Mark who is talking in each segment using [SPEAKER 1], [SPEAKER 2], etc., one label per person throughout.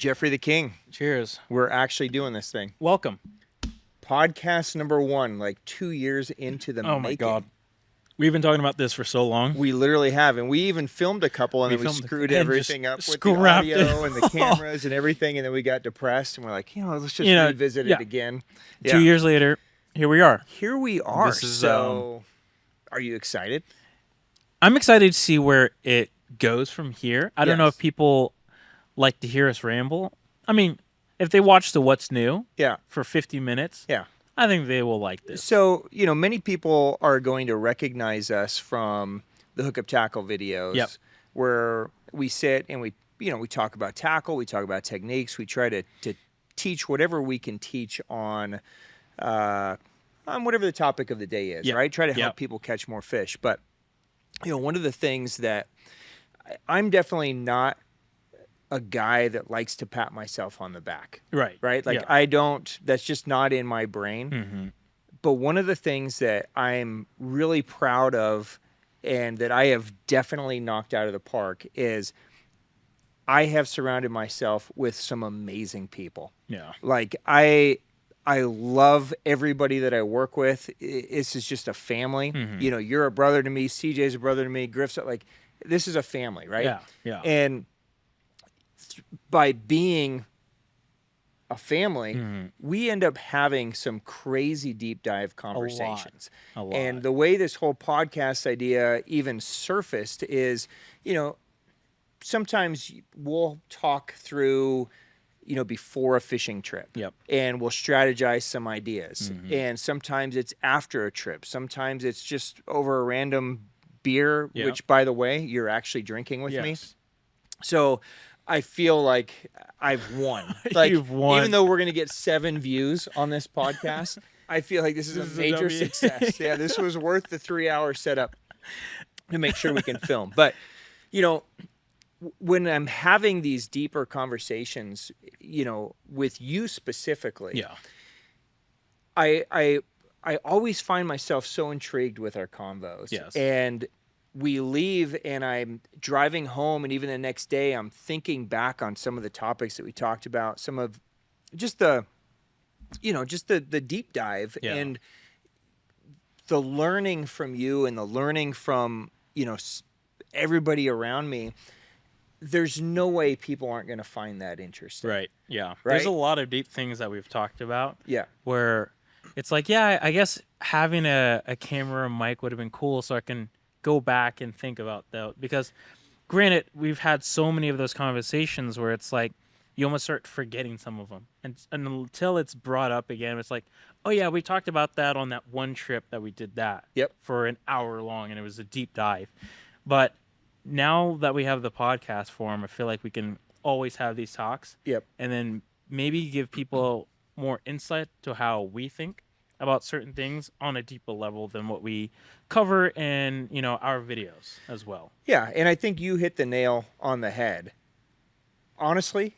[SPEAKER 1] Jeffrey the King.
[SPEAKER 2] Cheers.
[SPEAKER 1] We're actually doing this thing.
[SPEAKER 2] Welcome.
[SPEAKER 1] Podcast number 1, like 2 years into the making.
[SPEAKER 2] Oh my God. We've been talking about this for so long.
[SPEAKER 1] We literally have. And we even filmed a couple and then we screwed everything up with the audio and the cameras and everything. And then we got depressed and we're like, let's just revisit it again.
[SPEAKER 2] 2 years later, here we are.
[SPEAKER 1] Here we are. So are you excited?
[SPEAKER 2] I'm excited to see where it goes from here. I don't know if people like to hear us ramble. I mean, if they watch the What's New for 50 minutes, I think they will like this.
[SPEAKER 1] So, many people are going to recognize us from the Hookup Tackle videos where we sit and we talk about tackle, we talk about techniques, we try to teach whatever we can teach on whatever the topic of the day is, right? Try to help people catch more fish. But, one of the things that I'm definitely not a guy that likes to pat myself on the back.
[SPEAKER 2] Right.
[SPEAKER 1] Like I don't, that's just not in my brain. Mm-hmm. But one of the things that I'm really proud of and that I have definitely knocked out of the park is I have surrounded myself with some amazing people. Yeah. Like I love everybody that I work with. This is just a family. Mm-hmm. You're a brother to me. CJ's a brother to me. Griff's like, this is a family, right? Yeah. Yeah. And by being a family, we end up having some crazy deep dive conversations. A lot. And the way this whole podcast idea even surfaced is, sometimes we'll talk through, before a fishing trip. Yep. And we'll strategize some ideas. Mm-hmm. And sometimes it's after a trip. Sometimes it's just over a random beer, which, by the way, you're actually drinking with me. So I feel like I've won. Like, you've won. Even though we're going to get 7 views on this podcast, I feel like this is a major success. Yeah, this was worth the 3-hour setup to make sure we can film. But, when I'm having these deeper conversations, with you specifically, I always find myself so intrigued with our convos. Yes. And we leave and I'm driving home, and even the next day I'm thinking back on some of the topics that we talked about, some of just the deep dive and the learning from you and the learning from, everybody around me. There's no way people aren't going to find that interesting. Right.
[SPEAKER 2] Yeah. Right? There's a lot of deep things that we've talked about. Yeah. Where it's like, I guess having a camera and mic would have been cool so I can go back and think about that, because granted, we've had so many of those conversations where it's like you almost start forgetting some of them, and until it's brought up again, it's like, oh yeah, we talked about that on that one trip that we did that for an hour long, and it was a deep dive. But now that we have the podcast form, I feel like we can always have these talks, and then maybe give people more insight to how we think about certain things on a deeper level than what we cover in, our videos as well.
[SPEAKER 1] Yeah, and I think you hit the nail on the head. Honestly,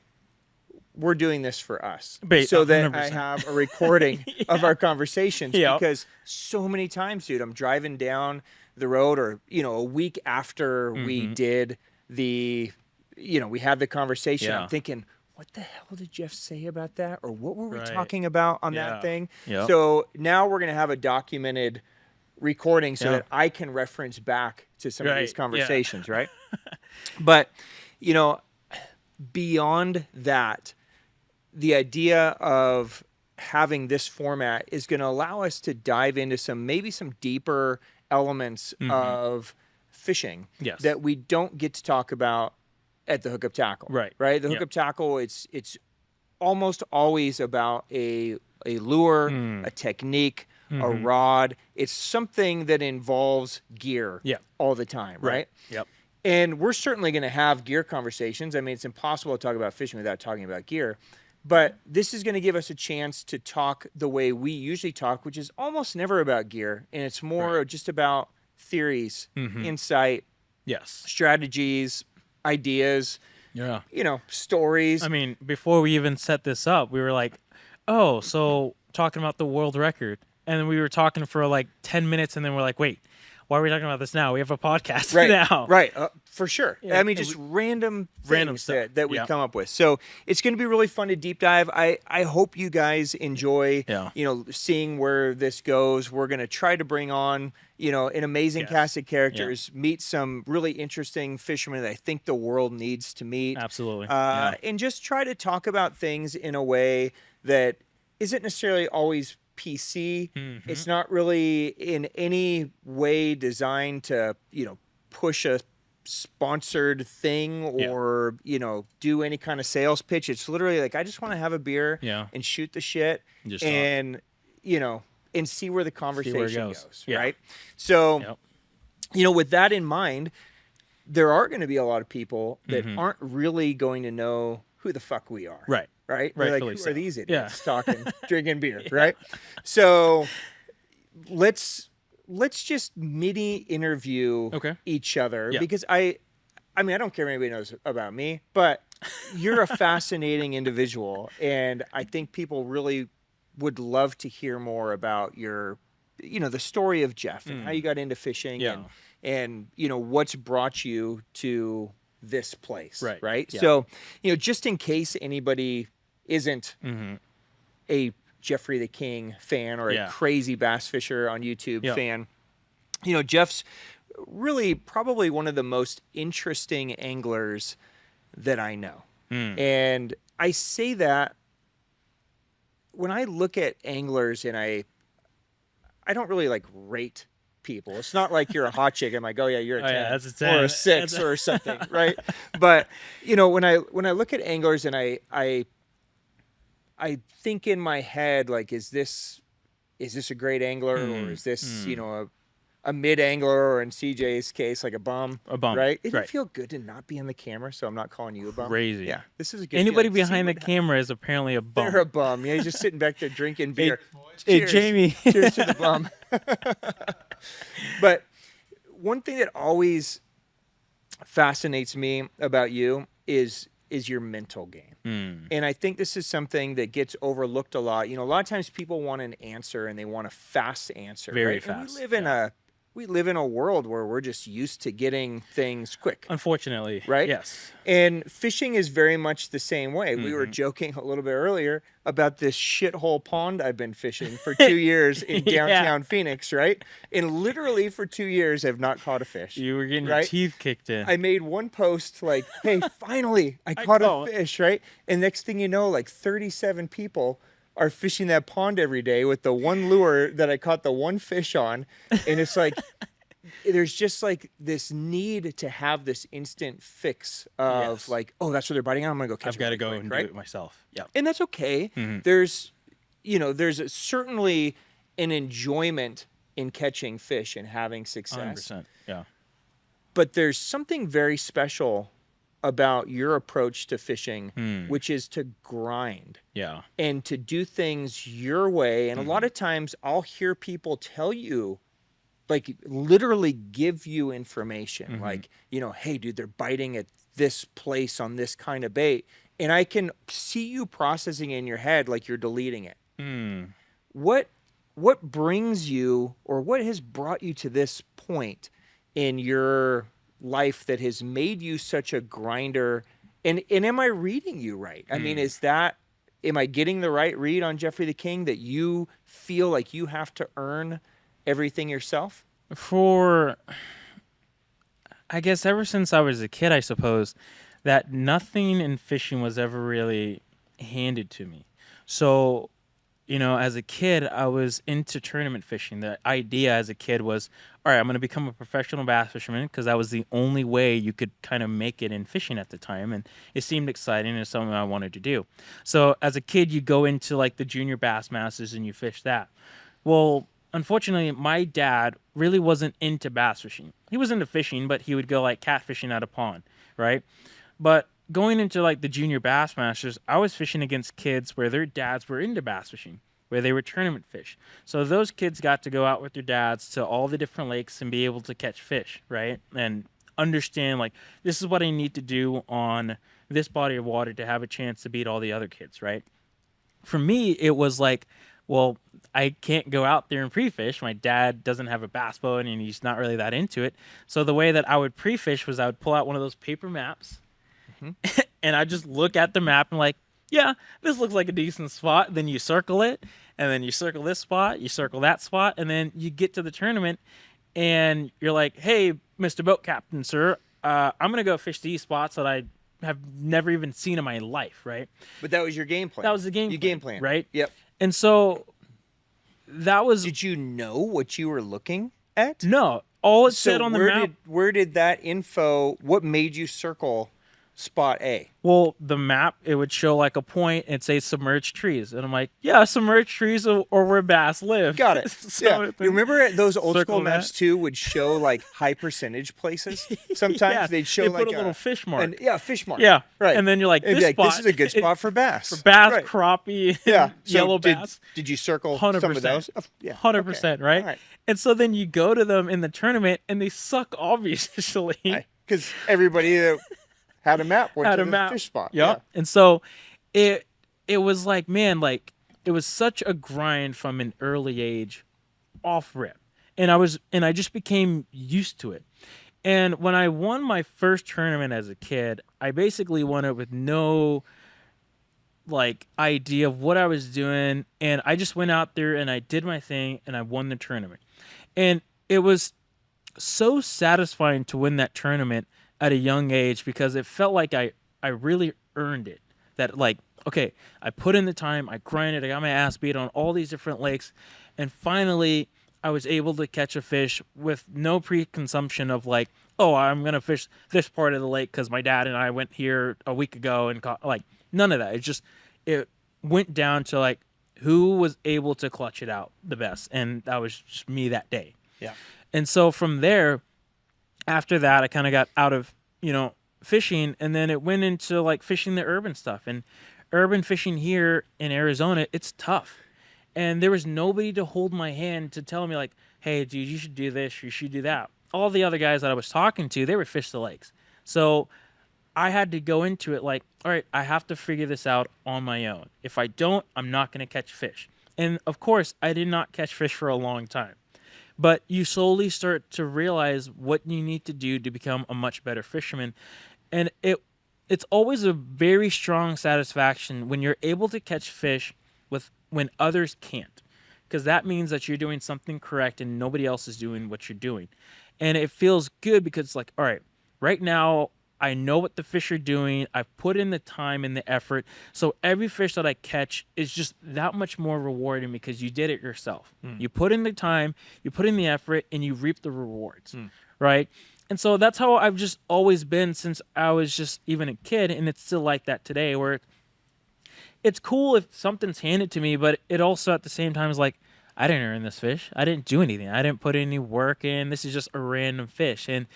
[SPEAKER 1] we're doing this for us. So that 100%. I have a recording of our conversations, because so many times, dude, I'm driving down the road or, a week after we did we had the conversation, I'm thinking, what the hell did Jeff say about that? Or what were we talking about on that thing? Yep. So now we're going to have a documented recording so that I can reference back to some of these conversations, right? But, beyond that, the idea of having this format is going to allow us to dive into maybe some deeper elements of fishing that we don't get to talk about at the Hookup Tackle. Right. The Hookup Tackle, it's almost always about a lure, a technique, a rod. It's something that involves gear all the time, right? Yep. And we're certainly going to have gear conversations. I mean, it's impossible to talk about fishing without talking about gear. But this is going to give us a chance to talk the way we usually talk, which is almost never about gear. And it's more just about theories, insight, strategies, ideas, stories.
[SPEAKER 2] I mean, before we even set this up, we were like, oh, so talking about the world record. And then we were talking for like 10 minutes, and then we're like, wait, why are we talking about this now? We have a podcast
[SPEAKER 1] right
[SPEAKER 2] now.
[SPEAKER 1] Right, for sure.
[SPEAKER 2] Yeah,
[SPEAKER 1] I mean, just random
[SPEAKER 2] stuff
[SPEAKER 1] that we come up with. So it's going to be really fun to deep dive. I hope you guys enjoy seeing where this goes. We're going to try to bring on an amazing cast of characters, meet some really interesting fishermen that I think the world needs to meet.
[SPEAKER 2] Absolutely.
[SPEAKER 1] And just try to talk about things in a way that isn't necessarily always PC.
[SPEAKER 2] Mm-hmm.
[SPEAKER 1] It's not really in any way designed to, push a sponsored thing or, do any kind of sales pitch. It's literally like, I just want to have a beer and shoot the shit and, and see where the conversation goes. Right. So, with that in mind, there are going to be a lot of people that aren't really going to know who the fuck we are.
[SPEAKER 2] Right.
[SPEAKER 1] Right? They're like, who are these idiots talking, drinking beer, right? So let's just mini interview each other because I mean, I don't care if anybody knows about me, but you're a fascinating individual, and I think people really would love to hear more about your, the story of Jeff and how you got into fishing and what's brought you to this place, right? Yeah. So, just in case anybody isn't a Jeffrey the King fan or a crazy bass fisher on YouTube fan, Jeff's really probably one of the most interesting anglers that I know. And I say that when I look at anglers and I don't really like rate people. It's not like you're a hot chick. I'm like, oh yeah, you're a 10,
[SPEAKER 2] that's a 10
[SPEAKER 1] or a 6 or something, right? But when I look at anglers and I think in my head, like, is this a great angler or is this a mid angler, or in CJ's case, like a bum, right? It didn't feel good to not be in the camera, so I'm not calling you a bum.
[SPEAKER 2] Crazy.
[SPEAKER 1] Yeah, this is a good
[SPEAKER 2] Anybody behind the camera is apparently a bum.
[SPEAKER 1] They're a bum. Yeah, he's just sitting back there drinking beer.
[SPEAKER 2] Hey, Jamie.
[SPEAKER 1] Cheers to the bum. But one thing that always fascinates me about you is your mental game. And I think this is something that gets overlooked a lot. A lot of times people want an answer and they want a fast answer.
[SPEAKER 2] Very
[SPEAKER 1] right?
[SPEAKER 2] fast.
[SPEAKER 1] And we live in a world where we're just used to getting things quick.
[SPEAKER 2] Unfortunately.
[SPEAKER 1] Right?
[SPEAKER 2] Yes.
[SPEAKER 1] And fishing is very much the same way. We were joking a little bit earlier about this shithole pond I've been fishing for 2 years in downtown Phoenix, right? And literally for 2 years, I've not caught a fish.
[SPEAKER 2] You were getting your teeth kicked in.
[SPEAKER 1] I made one post like, hey, finally, I caught a fish, right? And next thing you know, like 37 people are fishing that pond every day with the one lure that I caught the one fish on. And it's like, there's just like this need to have this instant fix of like, oh, that's where they're biting on. I'm going to go catch it.
[SPEAKER 2] I've got to go and do it myself. Yeah.
[SPEAKER 1] And that's okay. There's certainly an enjoyment in catching fish and having success.
[SPEAKER 2] 100%. Yeah.
[SPEAKER 1] But there's something very special about your approach to fishing, which is to grind.
[SPEAKER 2] Yeah.
[SPEAKER 1] And to do things your way. And a lot of times I'll hear people tell you, like literally give you information. Like, hey, dude, they're biting at this place on this kind of bait. And I can see you processing in your head like you're deleting it. What brings you, or what has brought you to this point in your life that has made you such a grinder? And am I reading you right? I mean, am I getting the right read on Jeffrey the King, that you feel like you have to earn everything yourself?
[SPEAKER 2] I guess ever since I was a kid, I suppose, that nothing in fishing was ever really handed to me. So, as a kid, I was into tournament fishing. The idea as a kid was, all right, I'm going to become a professional bass fisherman, because that was the only way you could kind of make it in fishing at the time. And it seemed exciting and something I wanted to do. So as a kid, you go into like the junior bass masters and you fish that. Well, unfortunately, my dad really wasn't into bass fishing. He was into fishing, but he would go like catfishing at a pond, right? But going into like the junior bass masters, I was fishing against kids where their dads were into bass fishing, where they were tournament fish. So those kids got to go out with their dads to all the different lakes and be able to catch fish, right? And understand, like, this is what I need to do on this body of water to have a chance to beat all the other kids, right? For me, it was like, Well, I can't go out there and pre-fish. My dad doesn't have a bass boat, and he's not really that into it. So the way that I would pre-fish was I would pull out one of those paper maps, and I just look at the map and like, yeah, this looks like a decent spot. Then you circle it, and then you circle this spot, you circle that spot, and then you get to the tournament, and you're like, hey, Mr. Boat Captain, sir, I'm going to go fish these spots that I have never even seen in my life, right?
[SPEAKER 1] But that was your game plan.
[SPEAKER 2] That was the game
[SPEAKER 1] plan.
[SPEAKER 2] Right?
[SPEAKER 1] Yep.
[SPEAKER 2] And so that was...
[SPEAKER 1] Did you know what you were looking at?
[SPEAKER 2] No. All it said on the map...
[SPEAKER 1] Where did that info... What made you circle spot A?
[SPEAKER 2] Well, the map, it would show like a point and say submerged trees. And I'm like, yeah, submerged trees or where bass live.
[SPEAKER 1] Got it.
[SPEAKER 2] So
[SPEAKER 1] yeah. You remember those old school maps too would show like high percentage places? Sometimes they'd show like
[SPEAKER 2] a little fish mark.
[SPEAKER 1] Fish mark.
[SPEAKER 2] Yeah.
[SPEAKER 1] Right.
[SPEAKER 2] And then you're like, this spot.
[SPEAKER 1] This is a good spot for bass.
[SPEAKER 2] For bass, crappie, yellow bass.
[SPEAKER 1] Did you circle
[SPEAKER 2] 100%.
[SPEAKER 1] some of those?
[SPEAKER 2] Yeah. 100%, right? All right? And so then you go to them in the tournament and they suck, obviously.
[SPEAKER 1] Because everybody that had a map went to the fish spot.
[SPEAKER 2] Yep. Yeah. And so it was like, man, like it was such a grind from an early age off rip. And I just became used to it. And when I won my first tournament as a kid, I basically won it with no like idea of what I was doing. And I just went out there and I did my thing and I won the tournament. And it was so satisfying to win that tournament at a young age because it felt like I really earned it. That like, okay, I put in the time, I grinded, I got my ass beat on all these different lakes, and finally I was able to catch a fish with no preconsumption of like, oh, I'm going to fish this part of the lake because my dad and I went here a week ago and caught, like, none of that. It went down to like who was able to clutch it out the best, and that was just me that day.
[SPEAKER 1] Yeah.
[SPEAKER 2] And so from there, after that, I kind of got out of, fishing, and then it went into like fishing the urban stuff. And urban fishing here in Arizona, it's tough. And there was nobody to hold my hand to tell me like, hey, dude, you should do this, you should do that. All the other guys that I was talking to, they would fish the lakes. So I had to go into it like, all right, I have to figure this out on my own. If I don't, I'm not going to catch fish. And of course, I did not catch fish for a long time. But you slowly start to realize what you need to do to become a much better fisherman. And it's always a very strong satisfaction when you're able to catch fish when others can't. Because that means that you're doing something correct and nobody else is doing what you're doing. And it feels good because it's like, all right, right now I know what the fish are doing. I've put in the time and the effort. So every fish that I catch is just that much more rewarding because you did it yourself. You put in the time, you put in the effort, and you reap the rewards, right? And so that's how I've just always been since I was just even a kid, and it's still like that today where it's cool if something's handed to me, but it also at the same time is like, I didn't earn this fish. I didn't do anything. I didn't put any work in. This is just a random fish. And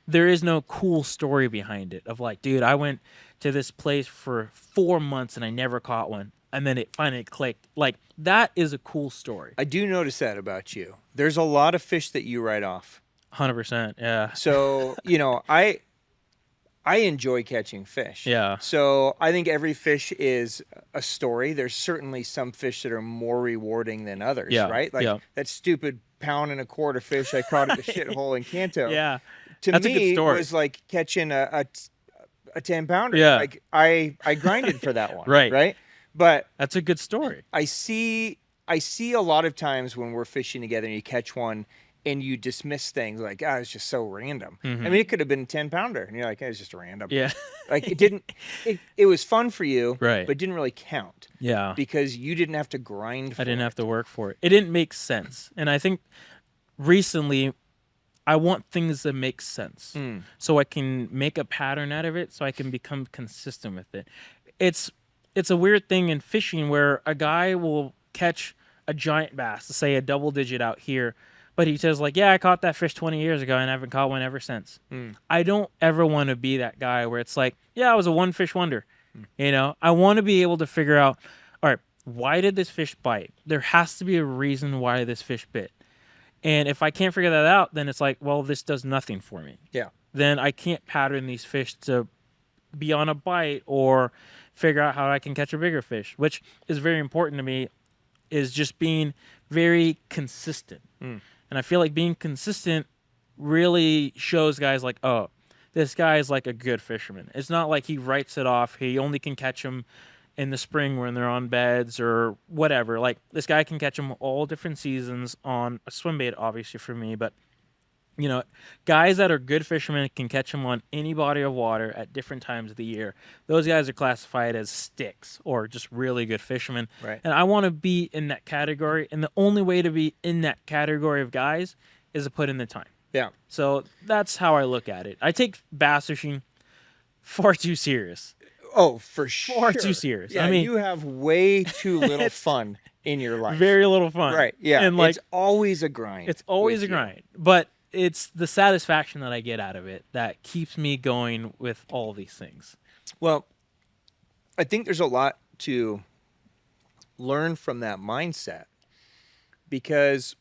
[SPEAKER 2] there is no cool story behind it of like, dude, I went to this place for 4 months and I never caught one. And then it finally clicked. Like, that is a cool story.
[SPEAKER 1] I do notice that about you. There's a lot of fish that you write off.
[SPEAKER 2] 100%, yeah.
[SPEAKER 1] So, I enjoy catching fish.
[SPEAKER 2] Yeah.
[SPEAKER 1] So I think every fish is a story. There's certainly some fish that are more rewarding than others, right? Like that stupid 1.25 pound fish I caught at the shithole in Canto.
[SPEAKER 2] Yeah.
[SPEAKER 1] That's me, a good story. It was like catching a 10-pounder.
[SPEAKER 2] Yeah.
[SPEAKER 1] Like I grinded for that one.
[SPEAKER 2] Right.
[SPEAKER 1] But
[SPEAKER 2] that's a good story.
[SPEAKER 1] I see a lot of times when we're fishing together and you catch one and you dismiss things like, it's just so random. I mean, it could have been a 10-pounder. And you're like, it's just random.
[SPEAKER 2] Yeah.
[SPEAKER 1] Like it was fun for you,
[SPEAKER 2] right?
[SPEAKER 1] But didn't really count.
[SPEAKER 2] Yeah.
[SPEAKER 1] Because you didn't have to grind for it.
[SPEAKER 2] I didn't have to work for it. It didn't make sense. And I think recently I want things that make sense so I can make a pattern out of it so I can become consistent with it. It's a weird thing in fishing where a guy will catch a giant bass, say a double digit out here, but he says like, yeah, I caught that fish 20 years ago and I haven't caught one ever since. I don't ever want to be that guy where it's like, yeah, I was a one fish wonder. I want to be able to figure out, all right, why did this fish bite? There has to be a reason why this fish bit. And if I can't figure that out, then it's like, well, this does nothing for me.
[SPEAKER 1] Yeah.
[SPEAKER 2] Then I can't pattern these fish to be on a bite or figure out how I can catch a bigger fish, which is very important to me is just being very consistent. And I feel like being consistent really shows guys like, oh, this guy is like a good fisherman. It's not like he writes it off. He only can catch them in the spring when they're on beds or whatever. Like, this guy can catch them all different seasons on a swim bait, obviously, for me. But, you know, guys that are good fishermen can catch them on any body of water at different times of the year. Those guys are classified as sticks or just really good fishermen.
[SPEAKER 1] Right.
[SPEAKER 2] And I want to be in that category. And the only way to be in that category of guys is to put in the time.
[SPEAKER 1] Yeah.
[SPEAKER 2] So that's how I look at it. I take bass fishing far too serious.
[SPEAKER 1] Oh, for sure.
[SPEAKER 2] Far too serious.
[SPEAKER 1] Yeah,
[SPEAKER 2] I mean,
[SPEAKER 1] you have way too little fun in your life.
[SPEAKER 2] Very little fun.
[SPEAKER 1] Right. Yeah.
[SPEAKER 2] And like,
[SPEAKER 1] it's always a grind.
[SPEAKER 2] It's always a grind. But it's the satisfaction that I get out of it that keeps me going with all these things.
[SPEAKER 1] Well, I think there's a lot to learn from that mindset, because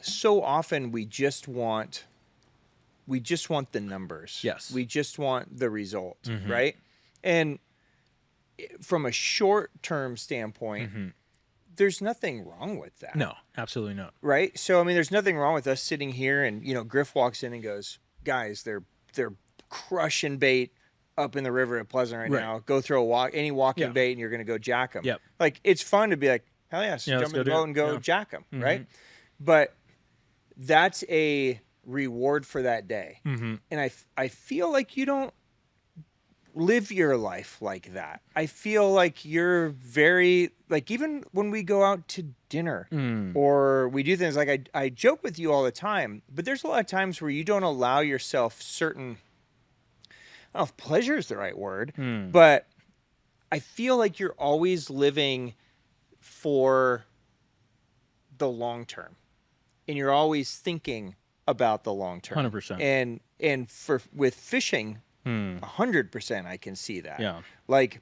[SPEAKER 1] so often we just want the numbers.
[SPEAKER 2] Yes.
[SPEAKER 1] We just want the result, right? And from a short-term standpoint, there's nothing wrong with that.
[SPEAKER 2] No, absolutely not.
[SPEAKER 1] Right? So I mean, there's nothing wrong with us sitting here and, you know, Griff walks in and goes, "Guys, they're crushing bait up in the river at Pleasant right now. Go throw any walking bait and you're going to go jack them."
[SPEAKER 2] Yep.
[SPEAKER 1] Like, it's fun to be like, "Hell yeah, so
[SPEAKER 2] Yeah,
[SPEAKER 1] jump
[SPEAKER 2] let's
[SPEAKER 1] in the
[SPEAKER 2] go do
[SPEAKER 1] boat
[SPEAKER 2] it."
[SPEAKER 1] and go
[SPEAKER 2] Yeah.
[SPEAKER 1] jack them," right? But that's a reward for that day. And I feel like you don't live your life like that. I feel like you're very, like, even when we go out to dinner or we do things, like, I joke with you all the time, but there's a lot of times where you don't allow yourself certain, I don't know if pleasure is the right word, but I feel like you're always living for the long term, and you're always thinking about the long term.
[SPEAKER 2] 100%.
[SPEAKER 1] And with fishing, 100% I can see that.
[SPEAKER 2] Yeah.
[SPEAKER 1] Like,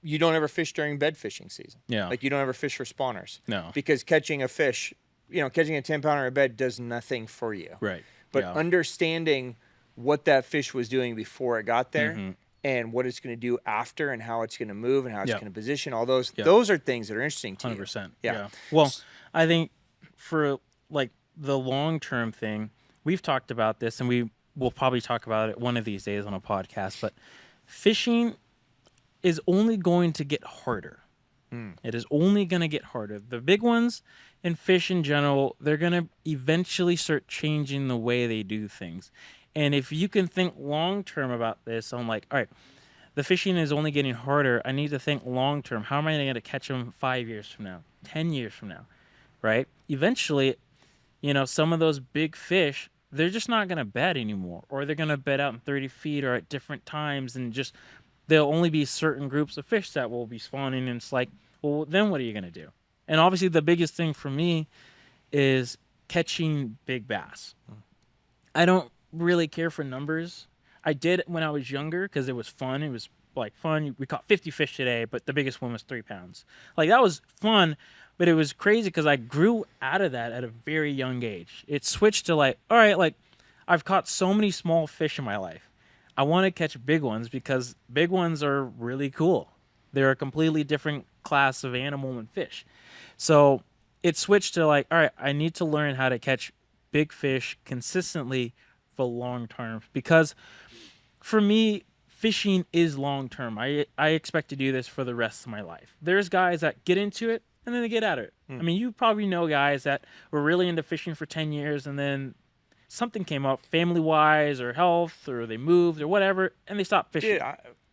[SPEAKER 1] you don't ever fish during bed fishing season.
[SPEAKER 2] Yeah.
[SPEAKER 1] Like, you don't ever fish for spawners.
[SPEAKER 2] No.
[SPEAKER 1] Because catching a fish, you know, catching a 10-pounder in bed does nothing for you.
[SPEAKER 2] Right.
[SPEAKER 1] But understanding what that fish was doing before it got there and what it's going to do after and how it's going to move and how it's going to position, all those are things that are interesting to
[SPEAKER 2] 100%.
[SPEAKER 1] you.
[SPEAKER 2] Yeah. Well, I think for like the long-term thing, we've talked about this, and we will probably talk about it one of these days on a podcast, but fishing is only going to get harder. It is only going to get harder. The big ones and fish in general, they're going to eventually start changing the way they do things. And if you can think long-term about this, I'm like, all right, the fishing is only getting harder. I need to think long-term. How am I going to catch them 5 years from now, 10 years from now, right? Eventually, you know, some of those big fish, they're just not going to bed anymore, or they're going to bed out in 30 feet or at different times, and just there'll only be certain groups of fish that will be spawning, and it's like, well, then what are you going to do? And obviously the biggest thing for me is catching big bass. I don't really care for numbers. I did when I was younger because it was fun. It was like fun. We caught 50 fish today, but the biggest one was 3 pounds. Like, that was fun. But it was crazy because I grew out of that at a very young age. It switched to like, all right, like, I've caught so many small fish in my life. I want to catch big ones because big ones are really cool. They're a completely different class of animal and fish. So it switched to like, all right, I need to learn how to catch big fish consistently for long term. Because for me, fishing is long term. I expect to do this for the rest of my life. There's guys that get into it and then they get out of it. I mean, you probably know guys that were really into fishing for 10 years and then something came up family-wise or health, or they moved or whatever, and they stopped fishing.
[SPEAKER 1] Dude,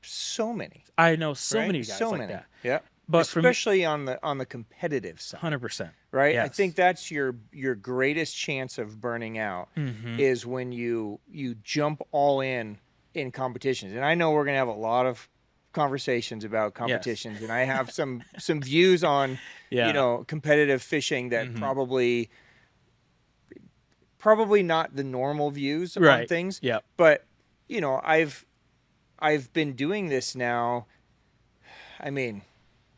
[SPEAKER 1] so many.
[SPEAKER 2] I know so many guys
[SPEAKER 1] so
[SPEAKER 2] like
[SPEAKER 1] many.
[SPEAKER 2] that.
[SPEAKER 1] Yeah.
[SPEAKER 2] But
[SPEAKER 1] especially on the competitive side.
[SPEAKER 2] 100%.
[SPEAKER 1] Right?
[SPEAKER 2] Yes.
[SPEAKER 1] I think that's your greatest chance of burning out is when you jump all in competitions. And I know we're going to have a lot of conversations about competitions, and I have some views on you know, competitive fishing that probably not the normal views on things.
[SPEAKER 2] Yeah.
[SPEAKER 1] But you know, I've been doing this now, I mean,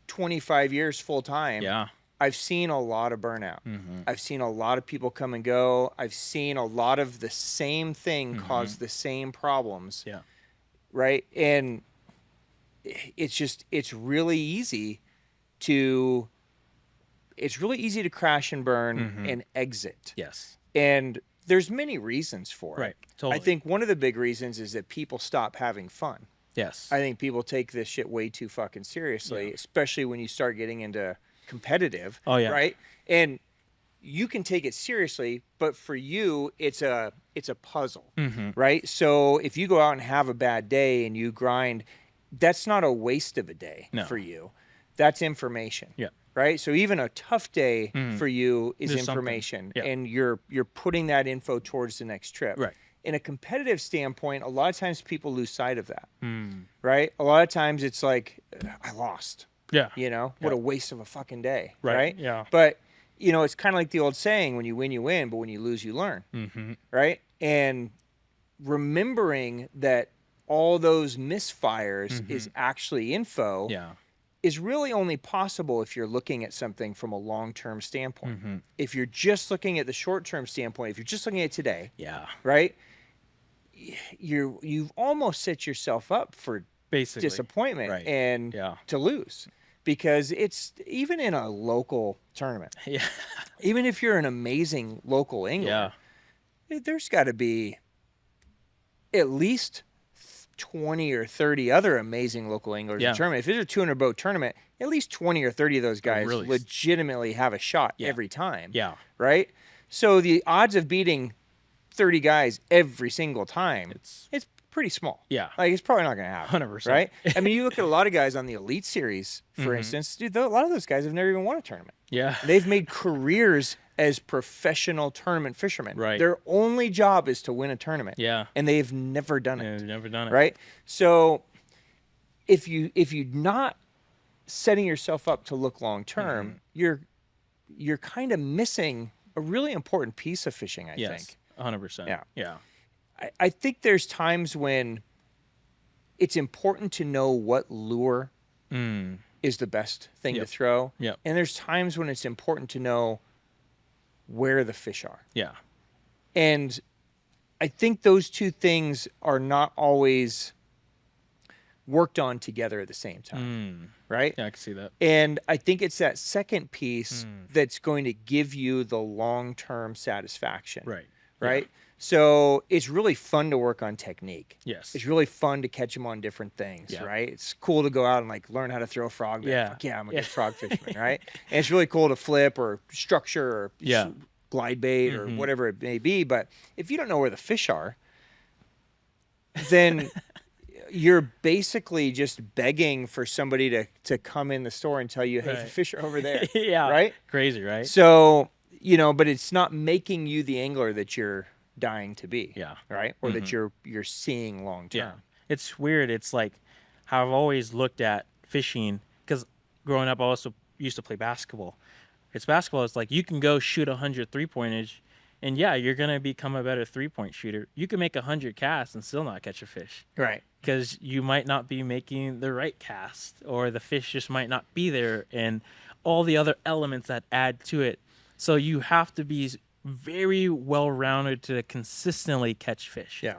[SPEAKER 1] 25 years full time.
[SPEAKER 2] Yeah.
[SPEAKER 1] I've seen a lot of burnout. I've seen a lot of people come and go. I've seen a lot of the same thing cause the same problems.
[SPEAKER 2] Yeah.
[SPEAKER 1] Right? And it's really easy to crash and burn and exit.
[SPEAKER 2] Yes.
[SPEAKER 1] And there's many reasons for it.
[SPEAKER 2] Right. Totally.
[SPEAKER 1] I think one of the big reasons is that people stop having fun.
[SPEAKER 2] Yes.
[SPEAKER 1] I think people take this shit way too fucking seriously, especially when you start getting into competitive.
[SPEAKER 2] Oh, yeah.
[SPEAKER 1] Right? And you can take it seriously, but for you, it's a puzzle, right? So if you go out and have a bad day and you grind, that's not a waste of a day for you. That's information.
[SPEAKER 2] Yeah.
[SPEAKER 1] Right. So even a tough day for you is
[SPEAKER 2] There's
[SPEAKER 1] information,
[SPEAKER 2] yeah.
[SPEAKER 1] and you're putting that info towards the next trip.
[SPEAKER 2] Right.
[SPEAKER 1] In a competitive standpoint, a lot of times people lose sight of that. Right. A lot of times it's like, I lost.
[SPEAKER 2] Yeah.
[SPEAKER 1] You know, what a waste of a fucking day.
[SPEAKER 2] Right. Yeah.
[SPEAKER 1] But you know, it's kind of like the old saying, when you win, you win, but when you lose, you learn. Right? And remembering that all those misfires is actually info is really only possible if you're looking at something from a long-term standpoint. If you're just looking at the short-term standpoint, if you're just looking at today, right? You've almost set yourself up for
[SPEAKER 2] basically
[SPEAKER 1] disappointment and to lose. Because it's even in a local tournament.
[SPEAKER 2] Yeah.
[SPEAKER 1] Even if you're an amazing local angler, there's got to be at least 20 or 30 other amazing local anglers in the tournament. If it's a 200 boat tournament, at least 20 or 30 of those guys legitimately have a shot every time.
[SPEAKER 2] Yeah.
[SPEAKER 1] Right? So the odds of beating 30 guys every single time, it's pretty small.
[SPEAKER 2] Yeah.
[SPEAKER 1] Like, it's probably not going to happen.
[SPEAKER 2] 100%.
[SPEAKER 1] Right? I mean, you look at a lot of guys on the Elite Series, for instance, dude, a lot of those guys have never even won a tournament.
[SPEAKER 2] Yeah.
[SPEAKER 1] They've made careers as professional tournament fishermen.
[SPEAKER 2] Right.
[SPEAKER 1] Their only job is to win a tournament.
[SPEAKER 2] Yeah.
[SPEAKER 1] And they've never done it.
[SPEAKER 2] They've never done it.
[SPEAKER 1] Right? So if you're not setting yourself up to look long term, you're kind of missing a really important piece of fishing, I think.
[SPEAKER 2] 100%.
[SPEAKER 1] Yeah.
[SPEAKER 2] Yeah.
[SPEAKER 1] I think there's times when it's important to know what lure is the best thing to throw.
[SPEAKER 2] Yep.
[SPEAKER 1] And there's times when it's important to know where the fish are.
[SPEAKER 2] Yeah.
[SPEAKER 1] And I think those two things are not always worked on together at the same time. Right?
[SPEAKER 2] Yeah, I can see that.
[SPEAKER 1] And I think it's that second piece that's going to give you the long-term satisfaction.
[SPEAKER 2] Right.
[SPEAKER 1] Right?
[SPEAKER 2] Yeah.
[SPEAKER 1] So it's really fun to work on technique.
[SPEAKER 2] Yes.
[SPEAKER 1] It's really fun to catch them on different things, right? It's cool to go out and like learn how to throw a frog bait.
[SPEAKER 2] Yeah.
[SPEAKER 1] Fuck yeah, I'm a good frog fisherman, right? And it's really cool to flip or structure or glide bait or whatever it may be. But if you don't know where the fish are, then you're basically just begging for somebody to come in the store and tell you, hey, the fish are over there. Right?
[SPEAKER 2] Crazy, right?
[SPEAKER 1] So, you know, but it's not making you the angler that you're dying to be.
[SPEAKER 2] Yeah.
[SPEAKER 1] Right? Or that you're seeing long term.
[SPEAKER 2] Yeah. It's weird. It's like how I've always looked at fishing, because growing up I also used to play basketball. It's basketball. It's like you can go shoot 100 3-pointers, and you're going to become a better 3-point shooter. You can make 100 casts and still not catch a fish.
[SPEAKER 1] Right.
[SPEAKER 2] Because you might not be making the right cast, or the fish just might not be there, and all the other elements that add to it. So you have to be very well-rounded to consistently catch fish.
[SPEAKER 1] Yeah.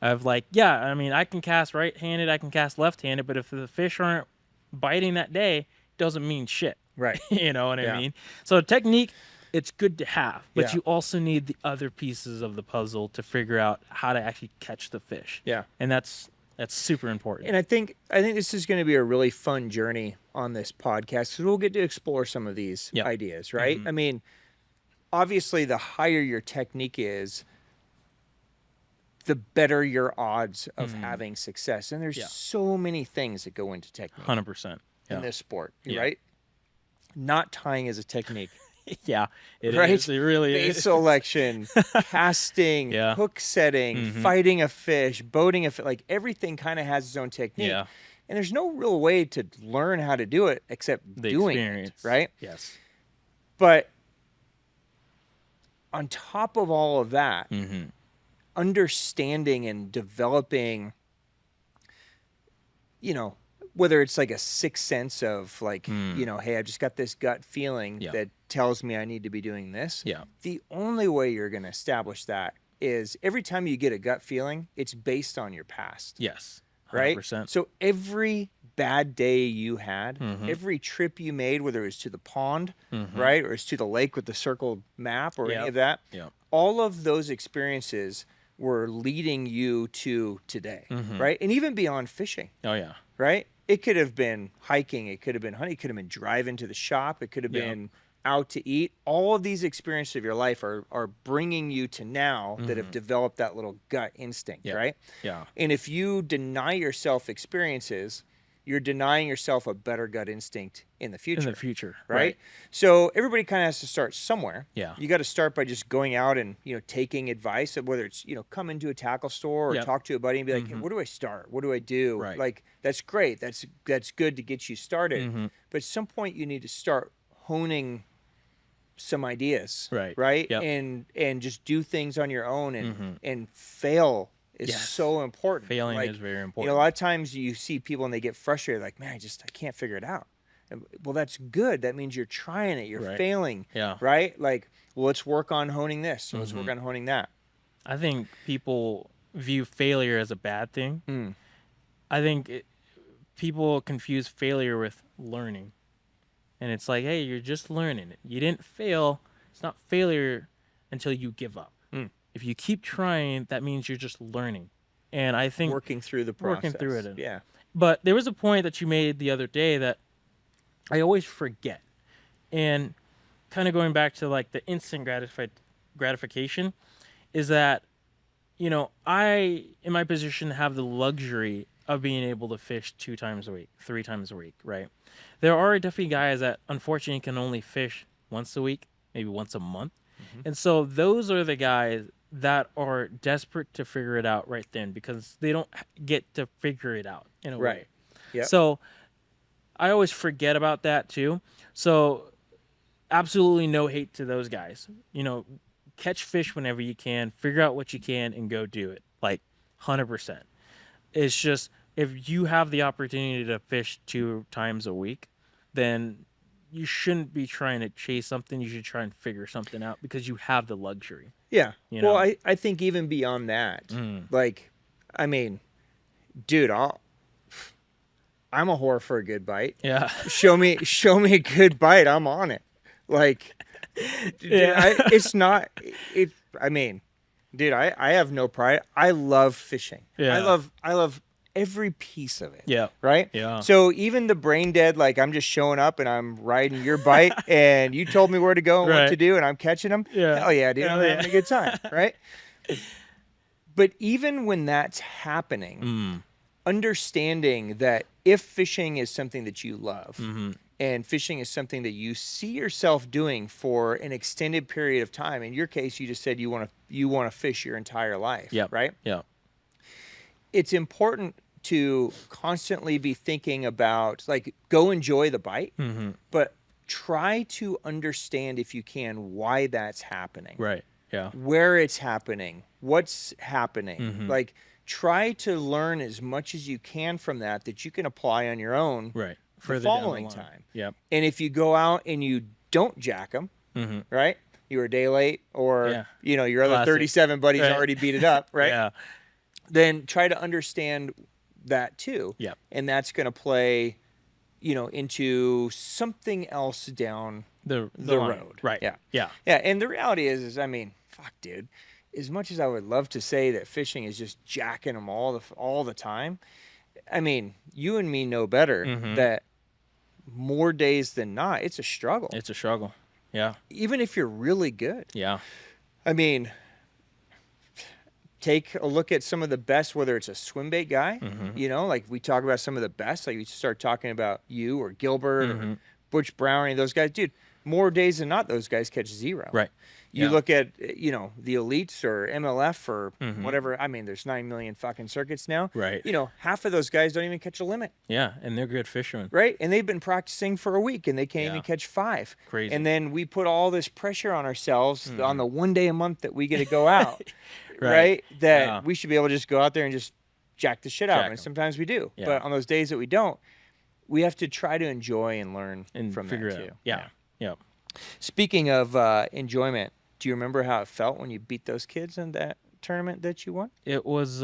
[SPEAKER 2] Of like, I mean, I can cast right-handed, I can cast left-handed, but if the fish aren't biting that day, it doesn't mean shit.
[SPEAKER 1] Right.
[SPEAKER 2] You know what I mean? So technique, it's good to have, but you also need the other pieces of the puzzle to figure out how to actually catch the fish.
[SPEAKER 1] Yeah.
[SPEAKER 2] And that's super important.
[SPEAKER 1] And I think this is going to be a really fun journey on this podcast, because we'll get to explore some of these ideas, right? I mean, obviously, the higher your technique is, the better your odds of having success. And there's so many things that go into technique.
[SPEAKER 2] 100%.
[SPEAKER 1] In this sport, right? Not tying is a technique.
[SPEAKER 2] It is. It really
[SPEAKER 1] Bait
[SPEAKER 2] is.
[SPEAKER 1] selection, casting, hook setting, fighting a fish, boating a fish. Like, everything kind of has its own technique.
[SPEAKER 2] Yeah.
[SPEAKER 1] And there's no real way to learn how to do it except
[SPEAKER 2] The
[SPEAKER 1] doing
[SPEAKER 2] experience.
[SPEAKER 1] it, right?
[SPEAKER 2] Yes.
[SPEAKER 1] But on top of all of that, understanding and developing, you know, whether it's like a sixth sense of like, you know, hey, I just got this gut feeling that tells me I need to be doing this.
[SPEAKER 2] Yeah.
[SPEAKER 1] The only way you're going to establish that is every time you get a gut feeling, it's based on your past.
[SPEAKER 2] Yes. 100%.
[SPEAKER 1] Right? So every bad day you had, every trip you made, whether it was to the pond, right, or it's to the lake with the circled map or any of that, all of those experiences were leading you to today, right? And even beyond fishing.
[SPEAKER 2] Oh, yeah.
[SPEAKER 1] Right? It could have been hiking. It could have been hunting. It could have been driving to the shop. It could have been out to eat. All of these experiences of your life are bringing you to now that have developed that little gut instinct, right?
[SPEAKER 2] Yeah.
[SPEAKER 1] And if you deny yourself experiences, you're denying yourself a better gut instinct in the future. Right? So everybody kind of has to start somewhere.
[SPEAKER 2] Yeah.
[SPEAKER 1] You got to start by just going out and, taking advice, of whether it's, come into a tackle store or talk to a buddy and be like, hey, where do I start? What do I do?
[SPEAKER 2] Right.
[SPEAKER 1] Like, that's great. That's good to get you started. But at some point you need to start honing some ideas. Right.
[SPEAKER 2] Yep.
[SPEAKER 1] And just do things on your own and fail is so important.
[SPEAKER 2] Failing is very important.
[SPEAKER 1] A lot of times you see people and they get frustrated, like, man, I can't figure it out. Well, that's good. That means you're trying it. You're failing.
[SPEAKER 2] Yeah.
[SPEAKER 1] Right? Like, well, let's work on honing this. Or let's work on honing that.
[SPEAKER 2] I think people view failure as a bad thing. I think people confuse failure with learning. And it's like, hey, you're just learning. You didn't fail. It's not failure until you give up. If you keep trying, that means you're just learning. And I think
[SPEAKER 1] working through the process.
[SPEAKER 2] Working through it.
[SPEAKER 1] Yeah.
[SPEAKER 2] But there was a point that you made the other day that I always forget. And kind of going back to like the instant gratification is that, I, in my position, have the luxury of being able to fish 2 times a week, 3 times a week, right? There are definitely guys that unfortunately can only fish once a week, maybe once a month. And so those are the guys that are desperate to figure it out right then because they don't get to figure it out in a way.
[SPEAKER 1] Yep.
[SPEAKER 2] So I always forget about that too. So absolutely no hate to those guys. Catch fish whenever you can, figure out what you can and go do it. Like 100%. It's just if you have the opportunity to fish 2 times a week, then you shouldn't be trying to chase something. You should try and figure something out because you have the luxury.
[SPEAKER 1] Yeah. Well, I think even beyond that, like, I mean, dude, I'm a whore for a good bite.
[SPEAKER 2] Yeah.
[SPEAKER 1] Show me a good bite. I'm on it. Like, dude, I mean, dude, I have no pride. I love fishing.
[SPEAKER 2] Yeah.
[SPEAKER 1] I love every piece of it.
[SPEAKER 2] Yeah.
[SPEAKER 1] Right?
[SPEAKER 2] Yeah.
[SPEAKER 1] So even the brain dead, like I'm just showing up and I'm riding your bite and you told me where to go and what to do and I'm catching them.
[SPEAKER 2] Yeah.
[SPEAKER 1] Hell yeah, dude. I'm having a good time. Right? But even when that's happening, understanding that if fishing is something that you love and fishing is something that you see yourself doing for an extended period of time, in your case, you just said you want to fish your entire life.
[SPEAKER 2] Yep.
[SPEAKER 1] Right?
[SPEAKER 2] Yeah.
[SPEAKER 1] It's important to constantly be thinking about, like, go enjoy the bite, but try to understand, if you can, why that's happening.
[SPEAKER 2] Right. Yeah.
[SPEAKER 1] Where it's happening, what's happening. Like, try to learn as much as you can from that you can apply on your own
[SPEAKER 2] for
[SPEAKER 1] the following time.
[SPEAKER 2] Yep.
[SPEAKER 1] And if you go out and you don't jack them, right? You were a day late or, your other 37 buddies already beat it up, right?
[SPEAKER 2] Yeah.
[SPEAKER 1] Then try to understand that too.
[SPEAKER 2] Yeah.
[SPEAKER 1] And that's going to play, into something else down the road.
[SPEAKER 2] Right.
[SPEAKER 1] Yeah.
[SPEAKER 2] Yeah.
[SPEAKER 1] Yeah. And the reality is, I mean, fuck, dude, as much as I would love to say that fishing is just jacking them all the time, I mean, you and me know better that more days than not, it's a struggle.
[SPEAKER 2] It's a struggle. Yeah.
[SPEAKER 1] Even if you're really good.
[SPEAKER 2] Yeah.
[SPEAKER 1] I mean, take a look at some of the best, whether it's a swim bait guy, like we talk about some of the best, like we start talking about you or Gilbert or Butch Brown, any of those guys, dude, more days than not, those guys catch 0.
[SPEAKER 2] Right.
[SPEAKER 1] You look at, the elites or MLF or whatever. I mean, there's 9 million fucking circuits now.
[SPEAKER 2] Right.
[SPEAKER 1] Half of those guys don't even catch a limit.
[SPEAKER 2] Yeah. And they're good fishermen.
[SPEAKER 1] Right. And they've been practicing for a week and they can't even catch 5.
[SPEAKER 2] Crazy.
[SPEAKER 1] And then we put all this pressure on ourselves on the one day a month that we get to go out. Right? That we should be able to just go out there and just jack the shit out of them. And sometimes we do. Yeah. But on those days that we don't, we have to try to enjoy and learn from that too.
[SPEAKER 2] Yeah.
[SPEAKER 1] Speaking of enjoyment, do you remember how it felt when you beat those kids in that tournament that you won?
[SPEAKER 2] It was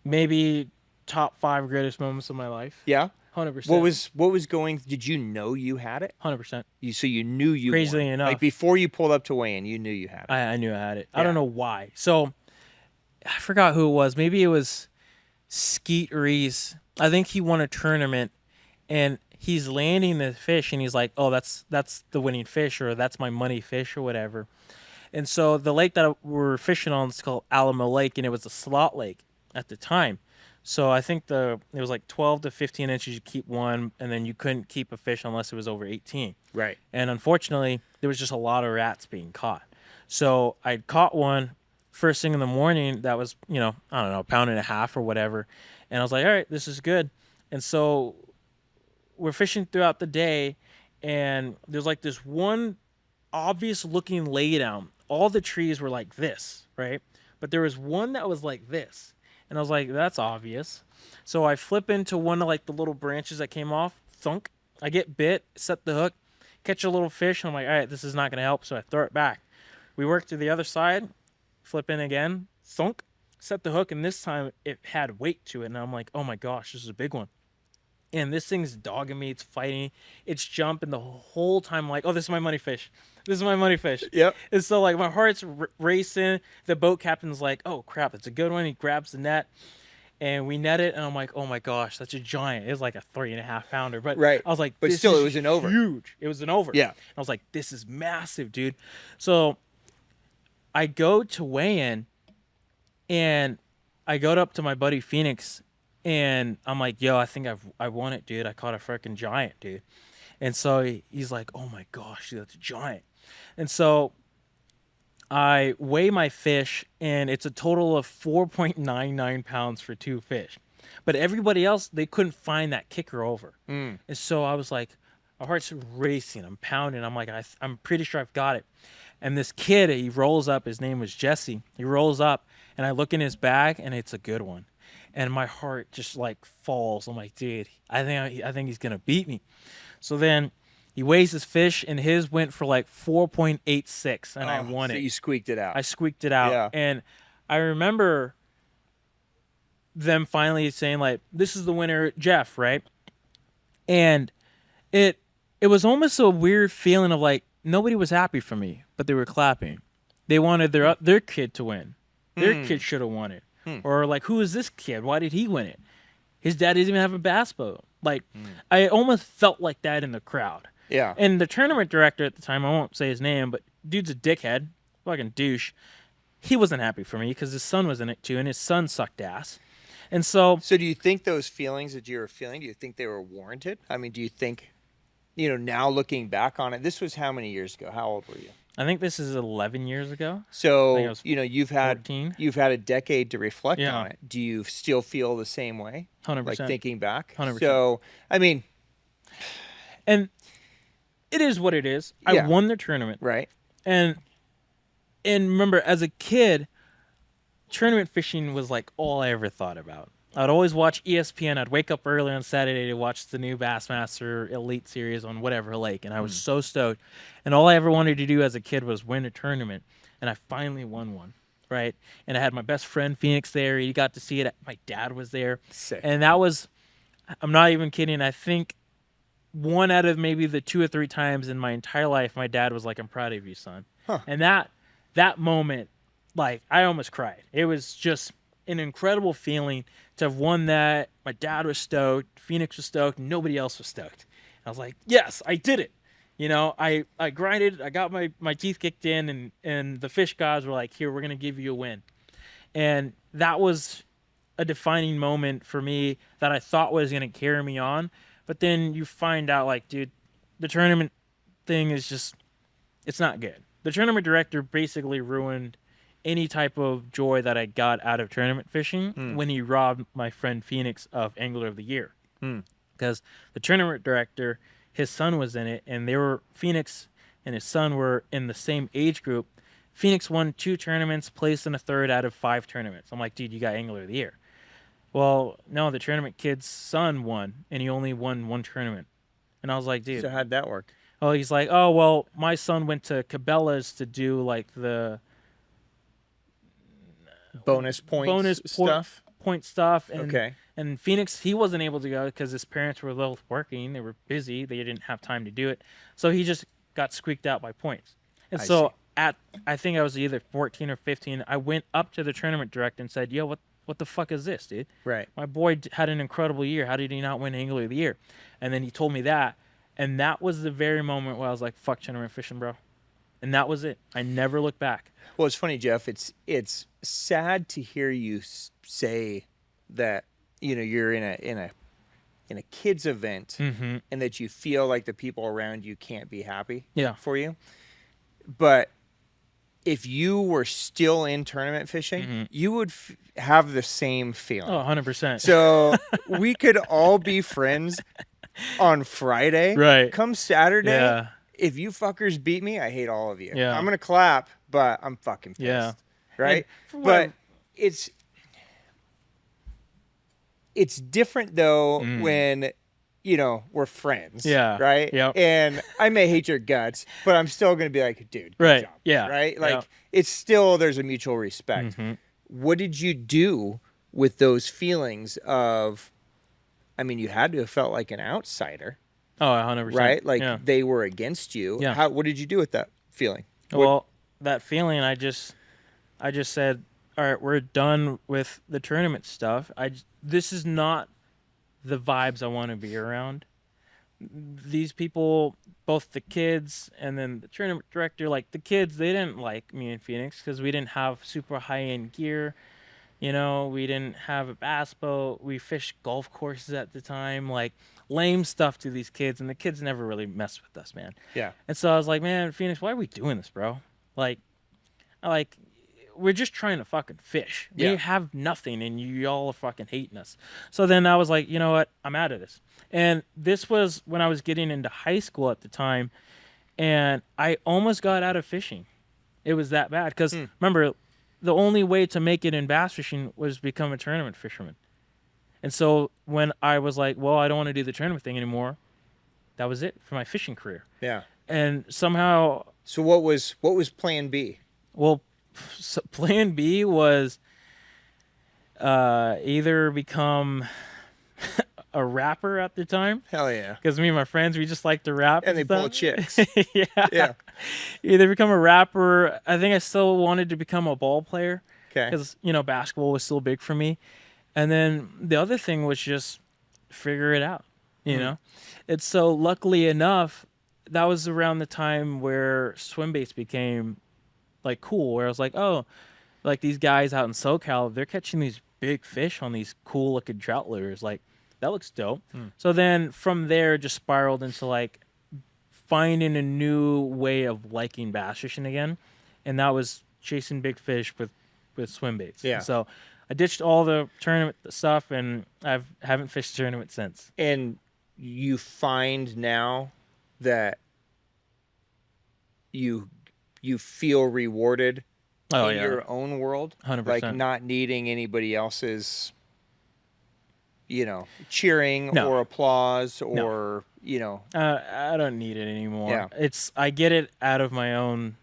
[SPEAKER 2] maybe top 5 greatest moments of my life.
[SPEAKER 1] Yeah.
[SPEAKER 2] 100%.
[SPEAKER 1] What was going? Did you know you had it?
[SPEAKER 2] 100%.
[SPEAKER 1] So you knew you
[SPEAKER 2] Crazily
[SPEAKER 1] won.
[SPEAKER 2] enough,
[SPEAKER 1] like before you pulled up to weigh in, you knew you had it.
[SPEAKER 2] I knew I had it. Yeah. I don't know why. So I forgot who it was. Maybe it was Skeet Reese. I think he won a tournament, and he's landing the fish, and he's like, "Oh, that's the winning fish, or that's my money fish, or whatever." And so the lake that we're fishing on is called Alamo Lake, and it was a slot lake at the time. So I think it was like 12 to 15 inches you keep one, and then you couldn't keep a fish unless it was over 18.
[SPEAKER 1] Right.
[SPEAKER 2] And unfortunately, there was just a lot of rats being caught. So I caught one first thing in the morning that was, I don't know, 1.5 pounds or whatever. And I was like, all right, this is good. And so we're fishing throughout the day, and there's like this one obvious looking laydown. All the trees were like this, right? But there was one that was like this. And I was like, that's obvious. So I flip into one of like the little branches that came off, thunk. I get bit, set the hook, catch a little fish, and I'm like, all right, this is not going to help. So I throw it back. We work to the other side, flip in again, thunk, set the hook, and this time it had weight to it. And I'm like, oh my gosh, this is a big one. And this thing's dogging me, it's fighting, it's jumping the whole time. I'm like, oh, this is my money fish. This is my money fish.
[SPEAKER 1] Yep.
[SPEAKER 2] And so like my heart's racing. The boat captain's like, oh crap, it's a good one. He grabs the net, and we net it, and I'm like, oh my gosh, that's a giant. It was like a 3.5 pounder. But
[SPEAKER 1] right.
[SPEAKER 2] I was like,
[SPEAKER 1] but still, it was an over.
[SPEAKER 2] Huge. It was an over.
[SPEAKER 1] Yeah.
[SPEAKER 2] I was like, this is massive, dude. So I go to weigh in, and I go up to my buddy Phoenix, and I'm like, yo, I think I won it, dude. I caught a freaking giant, dude. And so he's like, oh my gosh, dude, that's a giant. And so I weigh my fish, and it's a total of 4.99 pounds for 2 fish. But everybody else, they couldn't find that kicker over. And so I was like, my heart's racing. I'm pounding. I'm like, I'm pretty sure I've got it. And this kid, he rolls up. His name was Jesse. He rolls up, and I look in his bag, and it's a good one. And my heart just like falls. I'm like, dude, I think he's gonna beat me. So then he weighs his fish, and his went for like 4.86, and I won it.
[SPEAKER 1] So you squeaked it out.
[SPEAKER 2] I squeaked it out. Yeah. And I remember them finally saying like, this is the winner, Jeff, right? And it was almost a weird feeling of like nobody was happy for me, but they were clapping. They wanted their kid to win. Their kid should have won it. Or like, who is this kid? Why did he win it? His dad didn't even have a bass boat. Like, I almost felt like that in the crowd.
[SPEAKER 1] Yeah.
[SPEAKER 2] And the tournament director at the time, I won't say his name, but dude's a dickhead, fucking douche. He wasn't happy for me because his son was in it too, and his son sucked ass. And so
[SPEAKER 1] do you think those feelings that you were feeling, do you think they were warranted? I mean, do you think, now looking back on it, this was how many years ago? How old were you?
[SPEAKER 2] I think this is 11 years ago.
[SPEAKER 1] So, you've had
[SPEAKER 2] 14.
[SPEAKER 1] You've had a decade to reflect on it. Do you still feel the same way?
[SPEAKER 2] 100%.
[SPEAKER 1] Like thinking back?
[SPEAKER 2] 100%.
[SPEAKER 1] So, I mean,
[SPEAKER 2] and it is what it is.
[SPEAKER 1] Yeah.
[SPEAKER 2] I won the tournament.
[SPEAKER 1] Right.
[SPEAKER 2] And remember, as a kid, tournament fishing was like all I ever thought about. I'd always watch ESPN. I'd wake up early on Saturday to watch the new Bassmaster Elite Series on whatever lake, and I was so stoked. And all I ever wanted to do as a kid was win a tournament, and I finally won one, right? And I had my best friend Phoenix there. He got to see it. My dad was there.
[SPEAKER 1] Sick.
[SPEAKER 2] And that was, I'm not even kidding, I think one out of maybe the 2 or 3 times in my entire life, my dad was like, I'm proud of you, son.
[SPEAKER 1] Huh.
[SPEAKER 2] And that moment, like, I almost cried. It was just an incredible feeling to have won that. My dad was stoked. Phoenix was stoked. Nobody else was stoked. I was like, yes, I did it. I grinded. I got my teeth kicked in, and the fish gods were like, here, we're going to give you a win. And that was a defining moment for me that I thought was going to carry me on. But then you find out, like, dude, the tournament thing is just, it's not good. The tournament director basically ruined any type of joy that I got out of tournament fishing when he robbed my friend Phoenix of Angler of the Year. Because the tournament director, his son was in it, and Phoenix and his son were in the same age group. Phoenix won 2 tournaments, placed in a 3rd out of 5 tournaments. I'm like, dude, you got Angler of the Year. Well, no, the tournament kid's son won, and he only won 1 tournament. And I was like, dude.
[SPEAKER 1] So how'd that work?
[SPEAKER 2] Oh, he's like, oh, well, my son went to Cabela's to do like the
[SPEAKER 1] bonus points stuff.
[SPEAKER 2] Point stuff. And,
[SPEAKER 1] okay.
[SPEAKER 2] And Phoenix, he wasn't able to go because his parents were both working. They were busy. They didn't have time to do it. So he just got squeaked out by points. And so I think I was either 14 or 15. I went up to the tournament director and said, "Yo, what the fuck is this, dude?
[SPEAKER 1] Right.
[SPEAKER 2] My boy had an incredible year. How did he not win Angler of the Year?" And then he told me that. And that was the very moment where I was like, fuck tournament fishing, bro. And that was it. I never looked back.
[SPEAKER 1] Well, it's funny, Jeff. It's sad to hear you say that, you're in a kids event and that you feel like the people around you can't be happy for you. But if you were still in tournament fishing, you would have the same feeling.
[SPEAKER 2] Oh, 100%.
[SPEAKER 1] So we could all be friends on Friday.
[SPEAKER 2] Right.
[SPEAKER 1] Come Saturday, if you fuckers beat me, I hate all of you.
[SPEAKER 2] Yeah.
[SPEAKER 1] I'm going to clap, but I'm fucking pissed.
[SPEAKER 2] Yeah.
[SPEAKER 1] Right? But it's different, though, when... we're friends.
[SPEAKER 2] Yeah.
[SPEAKER 1] Right?
[SPEAKER 2] Yep.
[SPEAKER 1] And I may hate your guts, but I'm still going to be like, dude, good job.
[SPEAKER 2] Yeah.
[SPEAKER 1] Right? Like, it's still, there's a mutual respect. What did you do with those feelings of, you had to have felt like an outsider.
[SPEAKER 2] Oh, 100%.
[SPEAKER 1] Right? Like, they were against you.
[SPEAKER 2] Yeah.
[SPEAKER 1] What did you do with that feeling?
[SPEAKER 2] Well, that feeling, I just said, all right, we're done with the tournament stuff. This is not the vibes I want to be around. These people, both the kids and then the tournament director, like the kids, they didn't like me in Phoenix because we didn't have super high-end gear. We didn't have a bass boat. We fished golf courses at the time, like lame stuff to these kids, and the kids never really messed with us, man.
[SPEAKER 1] Yeah.
[SPEAKER 2] And so I was like, man, Phoenix, why are we doing this, bro? Like, we're just trying to fucking fish. We have nothing, and y'all are fucking hating us. So then I was like, you know what? I'm out of this. And this was when I was getting into high school at the time, and I almost got out of fishing. It was that bad. Because remember, the only way to make it in bass fishing was become a tournament fisherman. And so when I was like, well, I don't want to do the tournament thing anymore, that was it for my fishing career.
[SPEAKER 1] Yeah.
[SPEAKER 2] And somehow...
[SPEAKER 1] So what was plan B?
[SPEAKER 2] Well, so plan B was either become a rapper at the time.
[SPEAKER 1] Hell yeah.
[SPEAKER 2] Because me and my friends, we just like to rap.
[SPEAKER 1] And they pull chicks.
[SPEAKER 2] Yeah. Either become a rapper. I think I still wanted to become a ball player.
[SPEAKER 1] Okay.
[SPEAKER 2] Because, basketball was still big for me. And then the other thing was just figure it out, you know? It's so luckily enough, that was around the time where swim baits became like cool, where I was like, oh, like these guys out in SoCal, they're catching these big fish on these cool looking trout lures. Like, that looks dope. So then from there, just spiraled into like finding a new way of liking bass fishing again. And that was chasing big fish with swim baits.
[SPEAKER 1] Yeah.
[SPEAKER 2] So I ditched all the tournament stuff, and I haven't fished a tournament since.
[SPEAKER 1] And you find now that you feel rewarded in your own world,
[SPEAKER 2] 100%.
[SPEAKER 1] like not needing anybody else's, cheering or applause or
[SPEAKER 2] I don't need it anymore.
[SPEAKER 1] Yeah.
[SPEAKER 2] I get it out of my own.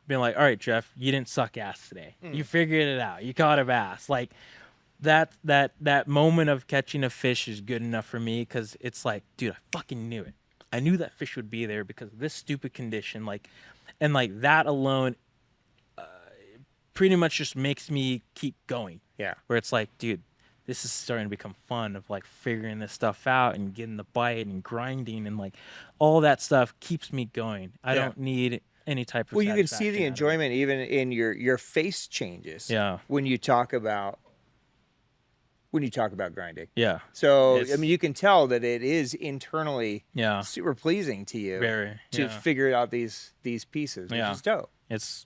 [SPEAKER 2] Being like, all right, Jeff, you didn't suck ass today. You figured it out. You caught a bass. Like that moment of catching a fish is good enough for me because it's like, dude, I fucking knew it. I knew that fish would be there because of this stupid condition. Like, and like that alone, pretty much just makes me keep going.
[SPEAKER 1] Yeah.
[SPEAKER 2] Where it's like, dude, this is starting to become fun of like figuring this stuff out and getting the bite and grinding and like all that stuff keeps me going. I don't need any type of
[SPEAKER 1] you can see the enjoyment even in your face changes.
[SPEAKER 2] Yeah.
[SPEAKER 1] When you talk about grinding.
[SPEAKER 2] Yeah.
[SPEAKER 1] So you can tell that it is internally super pleasing to you to figure out these pieces, which is dope.
[SPEAKER 2] It's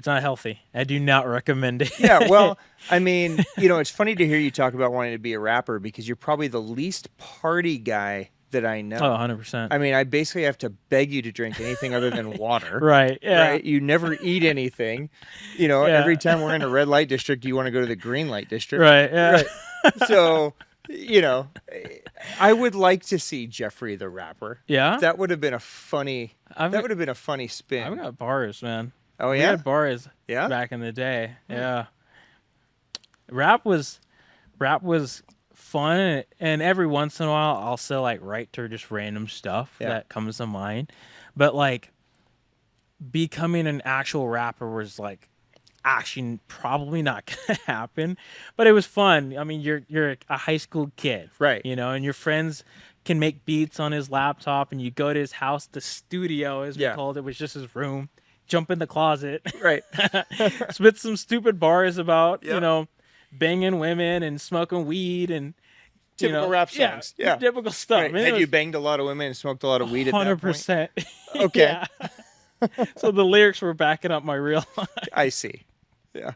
[SPEAKER 2] not healthy. I do not recommend it.
[SPEAKER 1] Yeah, well, it's funny to hear you talk about wanting to be a rapper because you're probably the least party guy that I know.
[SPEAKER 2] Oh, 100%.
[SPEAKER 1] I basically have to beg you to drink anything other than water.
[SPEAKER 2] Right, yeah.
[SPEAKER 1] Right? You never eat anything. Every time we're in a red light district, you want to go to the green light district.
[SPEAKER 2] Right, yeah.
[SPEAKER 1] Right. So, I would like to see Jeffrey the rapper.
[SPEAKER 2] Yeah?
[SPEAKER 1] That would have been a funny spin.
[SPEAKER 2] I've got bars, man.
[SPEAKER 1] Oh, yeah?
[SPEAKER 2] We had bars back in the day. Yeah. Rap was fun, and every once in a while I'll say like write to just random stuff that comes to mind. But like becoming an actual rapper was like actually probably not gonna happen. But it was fun. I mean, you're a high school kid,
[SPEAKER 1] right?
[SPEAKER 2] You know, and your friends can make beats on his laptop, and you go to his house. The studio, as we called it, was just his room. Jump in the closet,
[SPEAKER 1] right?
[SPEAKER 2] Spit some stupid bars about you know banging women and smoking weed and
[SPEAKER 1] typical rap songs. Yeah,
[SPEAKER 2] typical stuff.
[SPEAKER 1] Right. Had you banged a lot of women and smoked a lot of weed at that point?
[SPEAKER 2] 100%.
[SPEAKER 1] Okay.
[SPEAKER 2] So the lyrics were backing up my real life.
[SPEAKER 1] I see. Yeah.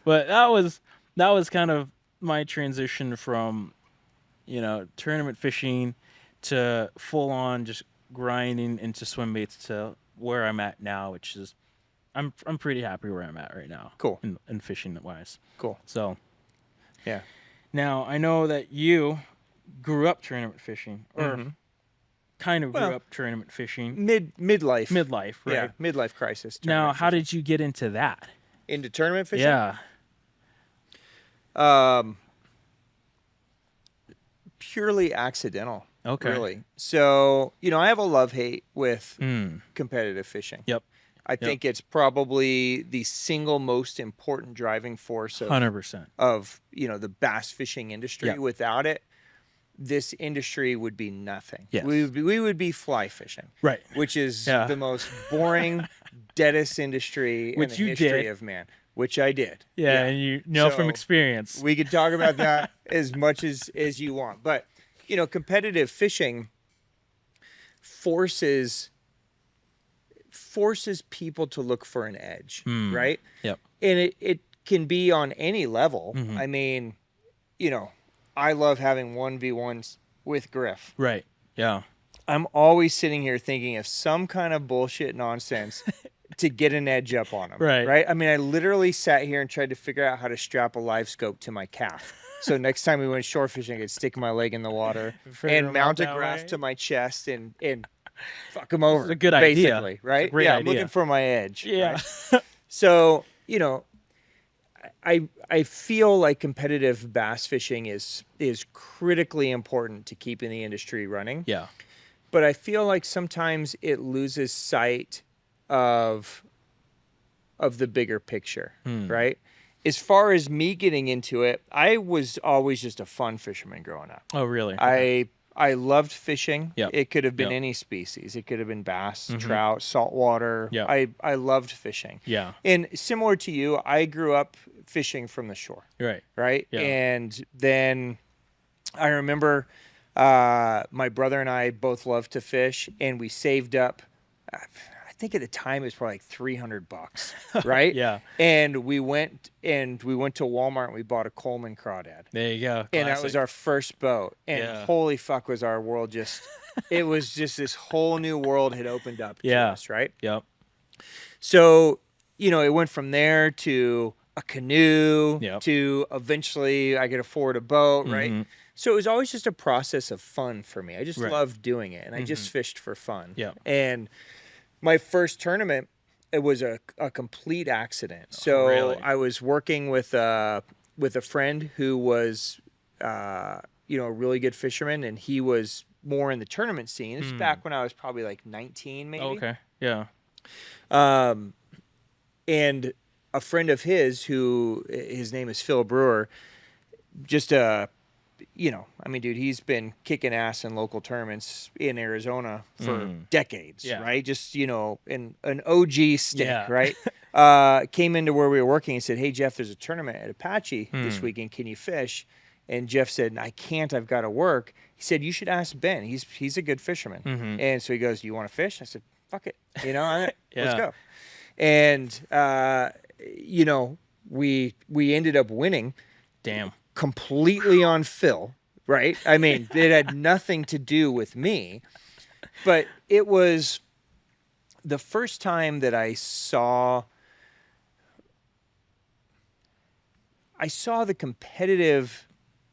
[SPEAKER 2] But that was kind of my transition from, tournament fishing to full on just grinding into swim baits to where I'm at now, which is I'm pretty happy where I'm at right now.
[SPEAKER 1] Cool.
[SPEAKER 2] In fishing wise.
[SPEAKER 1] Cool.
[SPEAKER 2] So
[SPEAKER 1] yeah.
[SPEAKER 2] Now I know that you grew up tournament fishing, or kind of grew up tournament fishing.
[SPEAKER 1] Midlife.
[SPEAKER 2] Midlife, right?
[SPEAKER 1] Yeah, midlife crisis.
[SPEAKER 2] Now, how did you get into that?
[SPEAKER 1] Into tournament fishing?
[SPEAKER 2] Yeah.
[SPEAKER 1] Purely accidental.
[SPEAKER 2] Okay.
[SPEAKER 1] Really. So, I have a love-hate with competitive fishing.
[SPEAKER 2] Yep.
[SPEAKER 1] I think it's probably the single most important driving force of
[SPEAKER 2] 100%
[SPEAKER 1] of the bass fishing industry. Yep. Without it, this industry would be nothing.
[SPEAKER 2] Yes.
[SPEAKER 1] We would be fly fishing,
[SPEAKER 2] right?
[SPEAKER 1] Which is the most boring, deadest industry in the history of man. Which I did.
[SPEAKER 2] Yeah, and you know from experience.
[SPEAKER 1] We could talk about that as much as you want, but competitive fishing forces people to look for an edge, right?
[SPEAKER 2] Yep.
[SPEAKER 1] And it can be on any level.
[SPEAKER 2] Mm-hmm.
[SPEAKER 1] I mean, I love having 1v1s with Griff.
[SPEAKER 2] Right. Yeah.
[SPEAKER 1] I'm always sitting here thinking of some kind of bullshit nonsense to get an edge up on him.
[SPEAKER 2] Right.
[SPEAKER 1] Right. I mean, I literally sat here and tried to figure out how to strap a live scope to my calf. So next time we went shore fishing, I could stick my leg in the water and mount a graph to my chest and fuck him over.
[SPEAKER 2] It's a good idea.
[SPEAKER 1] Basically, right?
[SPEAKER 2] Great
[SPEAKER 1] idea.
[SPEAKER 2] I'm
[SPEAKER 1] looking for my edge.
[SPEAKER 2] Yeah.
[SPEAKER 1] Right? So, I feel like competitive bass fishing is critically important to keeping the industry running.
[SPEAKER 2] Yeah.
[SPEAKER 1] But I feel like sometimes it loses sight of the bigger picture, right? As far as me getting into it, I was always just a fun fisherman growing up.
[SPEAKER 2] Oh, really?
[SPEAKER 1] I loved fishing.
[SPEAKER 2] Yep.
[SPEAKER 1] It could have been any species. It could have been bass, trout, saltwater. Yep. I loved fishing.
[SPEAKER 2] Yeah.
[SPEAKER 1] And similar to you, I grew up fishing from the shore.
[SPEAKER 2] Right.
[SPEAKER 1] Right? Yeah. And then I remember my brother and I both loved to fish, and we saved up, I think at the time it was probably like $300, right?
[SPEAKER 2] Yeah.
[SPEAKER 1] And we went to Walmart and we bought a Coleman crawdad.
[SPEAKER 2] There you go. Classic.
[SPEAKER 1] And that was our first boat. And holy fuck was our world it was just this whole new world had opened up to us, right?
[SPEAKER 2] Yep.
[SPEAKER 1] So, it went from there to a canoe to eventually I could afford a boat, right? So it was always just a process of fun for me. I just loved doing it, and I just fished for fun.
[SPEAKER 2] Yeah.
[SPEAKER 1] And my first tournament, it was a complete accident. So
[SPEAKER 2] really?
[SPEAKER 1] I was working with a friend who was, a really good fisherman, and he was more in the tournament scene. This is back when I was probably like 19, maybe.
[SPEAKER 2] Okay. Yeah.
[SPEAKER 1] And a friend of his, his name is Phil Brewer, just dude, he's been kicking ass in local tournaments in Arizona for decades, right? Just, an OG stick, right? Came into where we were working and said, "Hey, Jeff, there's a tournament at Apache this weekend. Can you fish?" And Jeff said, "I can't. I've got to work." He said, "You should ask Ben. He's a good fisherman." And so he goes, "Do you want to fish?" I said, "Fuck it. Let's go." And, we ended up winning.
[SPEAKER 2] Damn.
[SPEAKER 1] Completely on Phil, right? I mean, it had nothing to do with me, but it was the first time that I saw the competitive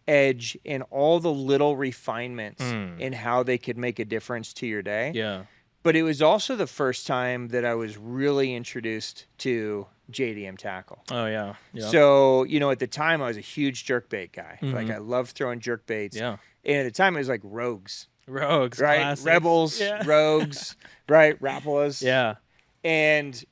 [SPEAKER 1] edge in all the little refinements in how they could make a difference to your day.
[SPEAKER 2] Yeah.
[SPEAKER 1] But it was also the first time that I was really introduced to JDM tackle.
[SPEAKER 2] Oh yeah. Yep.
[SPEAKER 1] So, at the time I was a huge jerkbait guy. Like I loved throwing jerkbaits.
[SPEAKER 2] Yeah.
[SPEAKER 1] And at the time it was like rogues.
[SPEAKER 2] Rogues,
[SPEAKER 1] Right?
[SPEAKER 2] classics.
[SPEAKER 1] Rebels,
[SPEAKER 2] Yeah.
[SPEAKER 1] rogues, right? Rapalas.
[SPEAKER 2] Yeah.
[SPEAKER 1] And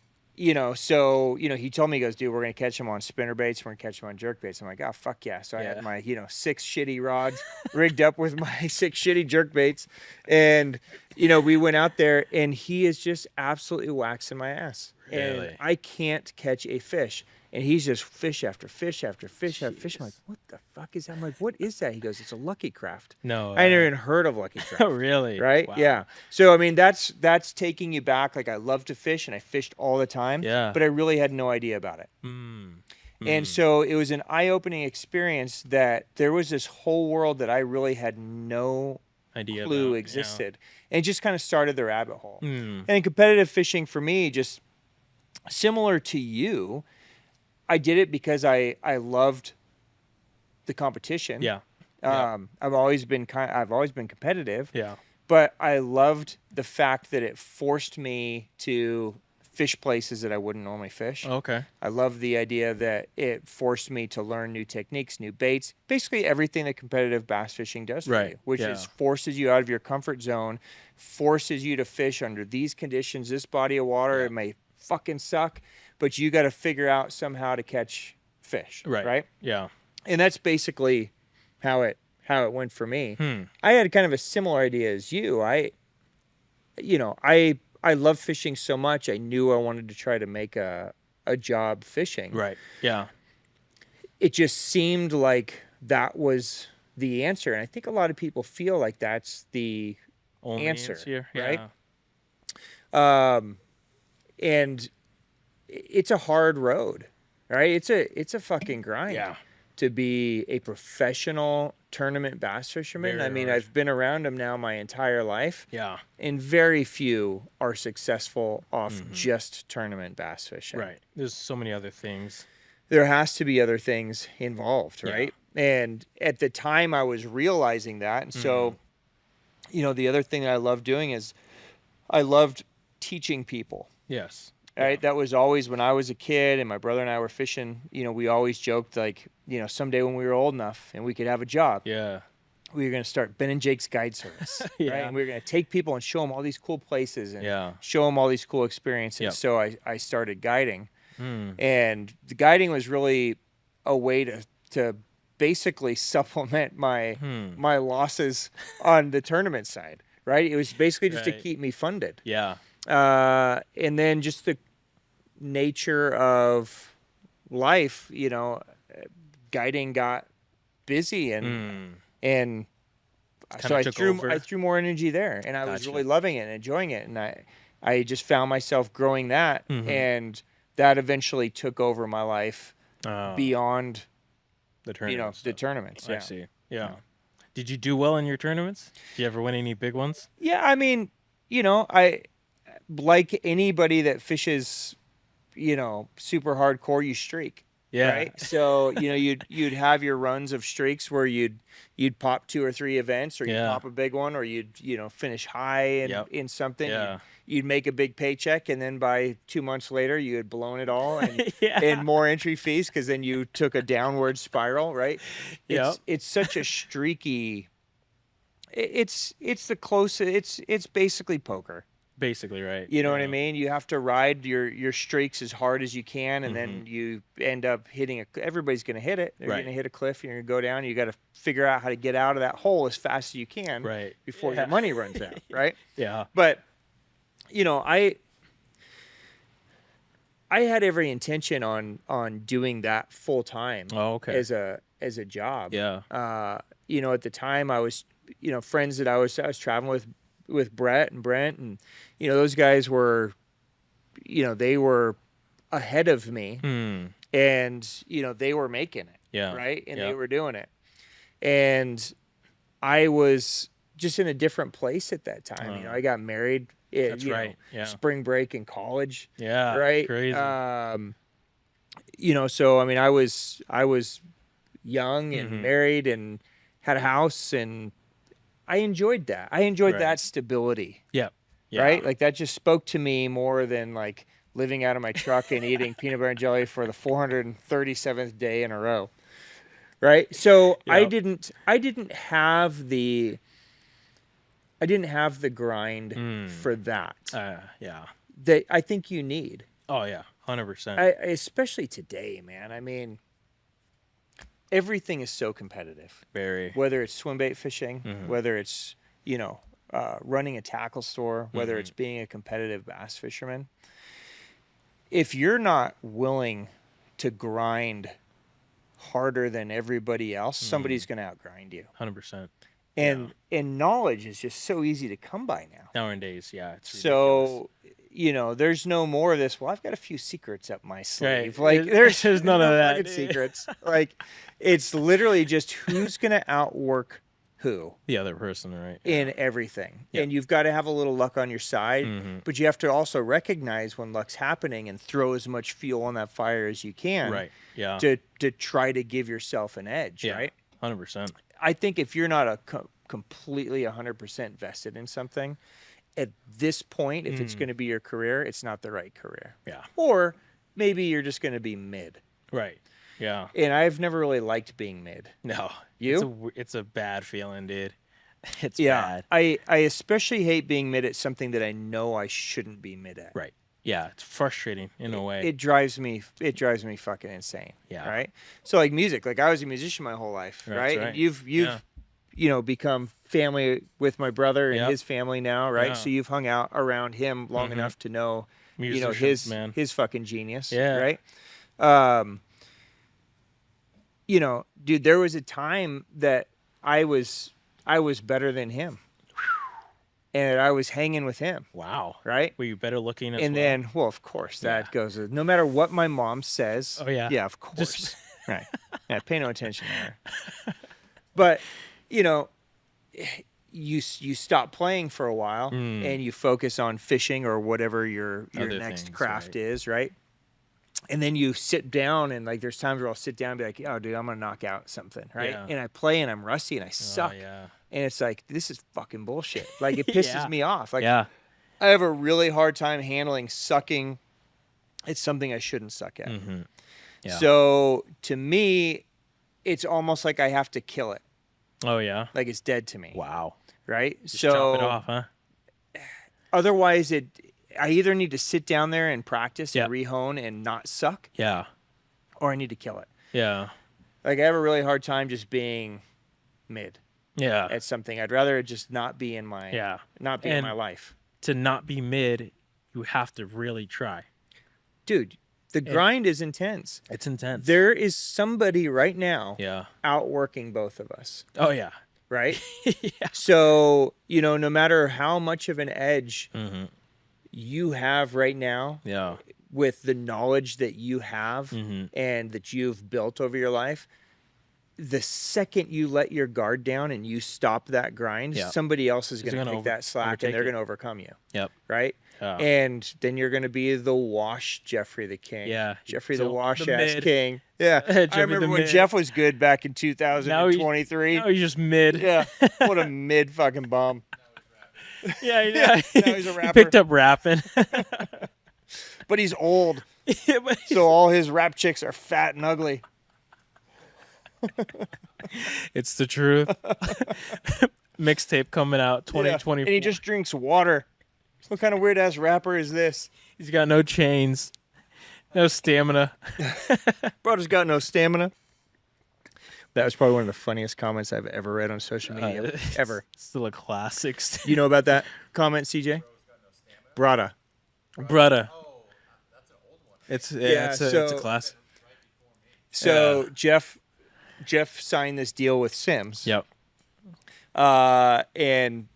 [SPEAKER 1] so, he told me, he goes, dude, we're going to catch them on spinner baits. We're going to catch them on jerk baits. I'm like, oh, fuck yeah. So I had my, 6 shitty rods rigged up with my 6 shitty jerk baits. And, we went out there and he is just absolutely waxing my ass.
[SPEAKER 2] Really?
[SPEAKER 1] And I can't catch a fish. And he's just fish after fish after fish after fish. I'm like, what the fuck is that? I'm like, what is that? He goes, it's a Lucky Craft.
[SPEAKER 2] No.
[SPEAKER 1] I never even heard of Lucky Craft.
[SPEAKER 2] Oh, really?
[SPEAKER 1] Right?
[SPEAKER 2] Wow.
[SPEAKER 1] Yeah. So, I mean, that's taking you back. Like, I love to fish, and I fished all the time.
[SPEAKER 2] Yeah.
[SPEAKER 1] But I really had no idea about it. And so it was an eye-opening experience that there was this whole world that I really had no clue existed. And it just kind of started the rabbit hole. And in competitive fishing, for me, just similar to you, I did it because I loved the competition.
[SPEAKER 2] Yeah.
[SPEAKER 1] I've always been competitive.
[SPEAKER 2] Yeah.
[SPEAKER 1] But I loved the fact that it forced me to fish places that I wouldn't normally fish.
[SPEAKER 2] Okay.
[SPEAKER 1] I love the idea that it forced me to learn new techniques, new baits, basically everything that competitive bass fishing does for you, which is forces you out of your comfort zone, forces you to fish under these conditions, this body of water. It may fucking suck, but you got to figure out somehow to catch fish. Right?
[SPEAKER 2] Yeah.
[SPEAKER 1] And that's basically how it went for me. I had kind of a similar idea as you. I love fishing so much. I knew I wanted to try to make a job fishing.
[SPEAKER 2] Right. Yeah.
[SPEAKER 1] It just seemed like that was the answer. And I think a lot of people feel like that's the
[SPEAKER 2] Only
[SPEAKER 1] answer.
[SPEAKER 2] Right?
[SPEAKER 1] And it's a hard road, right? It's a fucking grind.
[SPEAKER 2] Yeah.
[SPEAKER 1] To be a professional tournament bass fisherman.
[SPEAKER 2] Very
[SPEAKER 1] I mean,
[SPEAKER 2] hard.
[SPEAKER 1] I've been around them now my entire life.
[SPEAKER 2] Yeah.
[SPEAKER 1] And very few are successful off just tournament bass fishing.
[SPEAKER 2] Right. There's so many other things.
[SPEAKER 1] There has to be other things involved, right? And at the time I was realizing that. And so, the other thing that I love doing is I loved teaching people.
[SPEAKER 2] Yes.
[SPEAKER 1] Right. That was always when I was a kid and my brother and I were fishing, we always joked like, someday when we were old enough and we could have a job.
[SPEAKER 2] Yeah.
[SPEAKER 1] We were going to start Ben and Jake's Guide Service. Right. And we were going to take people and show them all these cool places and show them all these cool experiences.
[SPEAKER 2] Yep.
[SPEAKER 1] So I started guiding. And the guiding was really a way to basically supplement my losses on the tournament side. Right. It was basically just to keep me funded.
[SPEAKER 2] Yeah.
[SPEAKER 1] And then just the nature of life, guiding got busy and so I threw more energy there, and I was really loving it and enjoying it, and I just found myself growing that, and that eventually took over my life beyond
[SPEAKER 2] the tournaments.
[SPEAKER 1] The tournaments.
[SPEAKER 2] I see. Yeah. Did you do well in your tournaments? Did you ever win any big ones?
[SPEAKER 1] Yeah, I mean, I like anybody that fishes, super hardcore, you streak.
[SPEAKER 2] Yeah.
[SPEAKER 1] Right. So, you'd have your runs of streaks where you'd pop 2 or 3 events, or you'd pop a big one, or you'd, finish high in something.
[SPEAKER 2] Yeah.
[SPEAKER 1] You'd make a big paycheck, and then by 2 months later, you had blown it all and, and more entry fees because then you took a downward spiral. Right. It's such a streaky. It's the closest. It's basically poker.
[SPEAKER 2] Basically, right.
[SPEAKER 1] You know what I mean? You have to ride your streaks as hard as you can, and then you end up hitting everybody's going to hit it. They're going to hit a cliff, you're going to go down. You got to figure out how to get out of that hole as fast as you can before your money runs out, right?
[SPEAKER 2] Yeah.
[SPEAKER 1] But, I had every intention on doing that full time as a job.
[SPEAKER 2] Yeah.
[SPEAKER 1] At the time I was, friends that I was traveling with Brett and Brent, and those guys were, they were ahead of me, and they were making it, right, and they were doing it, and I was just in a different place at that time. I got married at spring break in college, right,
[SPEAKER 2] crazy.
[SPEAKER 1] So I mean, I was young and married and had a house, and I enjoyed that. I enjoyed that stability.
[SPEAKER 2] Yeah.
[SPEAKER 1] Right? Like that just spoke to me more than like living out of my truck and eating peanut butter and jelly for the 437th day in a row. Right? So yep. I didn't have the grind for that.
[SPEAKER 2] Yeah.
[SPEAKER 1] That I think you need.
[SPEAKER 2] Oh yeah, 100%.
[SPEAKER 1] Especially today, man. I mean, everything is so competitive.
[SPEAKER 2] Very.
[SPEAKER 1] Whether it's swim bait fishing, whether it's, running a tackle store, whether it's being a competitive bass fisherman. If you're not willing to grind harder than everybody else, somebody's going to outgrind you.
[SPEAKER 2] 100%.
[SPEAKER 1] And knowledge is just so easy to come by now.
[SPEAKER 2] Nowadays, yeah. It's ridiculous.
[SPEAKER 1] So, there's no more of this, well, I've got a few secrets up my sleeve.
[SPEAKER 2] Right.
[SPEAKER 1] Like, there's
[SPEAKER 2] none of that.
[SPEAKER 1] Secrets. Like, it's literally just who's going to outwork who.
[SPEAKER 2] The other person, right?
[SPEAKER 1] In everything. Yep. And you've got to have a little luck on your side, but you have to also recognize when luck's happening and throw as much fuel on that fire as you can.
[SPEAKER 2] Right, yeah.
[SPEAKER 1] To try to give yourself an edge, right?
[SPEAKER 2] 100%.
[SPEAKER 1] I think if you're not completely 100% vested in something, at this point, if it's going to be your career, it's not the right career.
[SPEAKER 2] Yeah.
[SPEAKER 1] Or maybe you're just going to be mid.
[SPEAKER 2] Right. Yeah.
[SPEAKER 1] And I've never really liked being mid.
[SPEAKER 2] No.
[SPEAKER 1] You?
[SPEAKER 2] It's a bad feeling, dude. It's bad.
[SPEAKER 1] I especially hate being mid at something that I know I shouldn't be mid at.
[SPEAKER 2] Right. Yeah, it's frustrating in a way.
[SPEAKER 1] It drives me fucking insane.
[SPEAKER 2] Yeah.
[SPEAKER 1] Right? So like music, like I was a musician my whole life, right? And you've become family with my brother and his family now, right? Yeah. So you've hung out around him long enough to know his fucking genius, right? Dude, there was a time that I was better than him. And I was hanging with him.
[SPEAKER 2] Wow.
[SPEAKER 1] Right?
[SPEAKER 2] Were you better looking as
[SPEAKER 1] and
[SPEAKER 2] well?
[SPEAKER 1] Then, well, of course, that goes. No matter what my mom says.
[SPEAKER 2] Oh, yeah.
[SPEAKER 1] Yeah, of course. Right. Yeah, pay no attention there. But, you stop playing for a while and you focus on fishing or whatever your next craft is, right? And then you sit down and like there's times where I'll sit down and be like, oh, dude, I'm going to knock out something, right? Yeah. And I play and I'm rusty and I suck.
[SPEAKER 2] Yeah.
[SPEAKER 1] And it's like, this is fucking bullshit. Like, it pisses me off. Like,
[SPEAKER 2] I
[SPEAKER 1] have a really hard time handling sucking. It's something I shouldn't suck at. Yeah. So, to me, it's almost like I have to kill it.
[SPEAKER 2] Oh, yeah?
[SPEAKER 1] Like, it's dead to me.
[SPEAKER 2] Wow.
[SPEAKER 1] Right?
[SPEAKER 2] Just chop it off, huh?
[SPEAKER 1] Otherwise, I either need to sit down there and practice and re-hone and not suck.
[SPEAKER 2] Yeah.
[SPEAKER 1] Or I need to kill it.
[SPEAKER 2] Yeah.
[SPEAKER 1] Like, I have a really hard time just being mid.
[SPEAKER 2] Yeah.
[SPEAKER 1] At something. I'd rather it just not be in my in my life.
[SPEAKER 2] To not be mid, you have to really try.
[SPEAKER 1] Dude, the grind is intense.
[SPEAKER 2] It's intense.
[SPEAKER 1] There is somebody right now outworking both of us.
[SPEAKER 2] Oh yeah.
[SPEAKER 1] Right?
[SPEAKER 2] Yeah.
[SPEAKER 1] So, no matter how much of an edge you have right now, with the knowledge that you have and that you've built over your life, the second you let your guard down and you stop that grind, somebody else is going to take that slack and they're going to overcome you.
[SPEAKER 2] Yep.
[SPEAKER 1] Right? And then you're going to be the wash Jeffrey the King.
[SPEAKER 2] Yeah.
[SPEAKER 1] Jeffrey the wash ass king. Yeah. I remember when Jeff was good back in 2023.
[SPEAKER 2] Now he's just mid.
[SPEAKER 1] Yeah. What a mid fucking bum.
[SPEAKER 2] Yeah.
[SPEAKER 1] Now he's a rapper.
[SPEAKER 2] He picked up rapping.
[SPEAKER 1] But he's old. So all his rap chicks are fat and ugly.
[SPEAKER 2] It's the truth. Mixtape coming out 2024.
[SPEAKER 1] And he just drinks water. What kind of weird ass rapper is this?
[SPEAKER 2] He's got no chains, no stamina.
[SPEAKER 1] Brother's got no stamina. That was probably one of the funniest comments I've ever read on social media. Ever.
[SPEAKER 2] Still a classic.
[SPEAKER 1] You know about that comment, CJ? Brada.
[SPEAKER 2] Brada. Oh, that's an old one. It's a classic.
[SPEAKER 1] So Jeff signed this deal with Sims.
[SPEAKER 2] Yep.
[SPEAKER 1] And,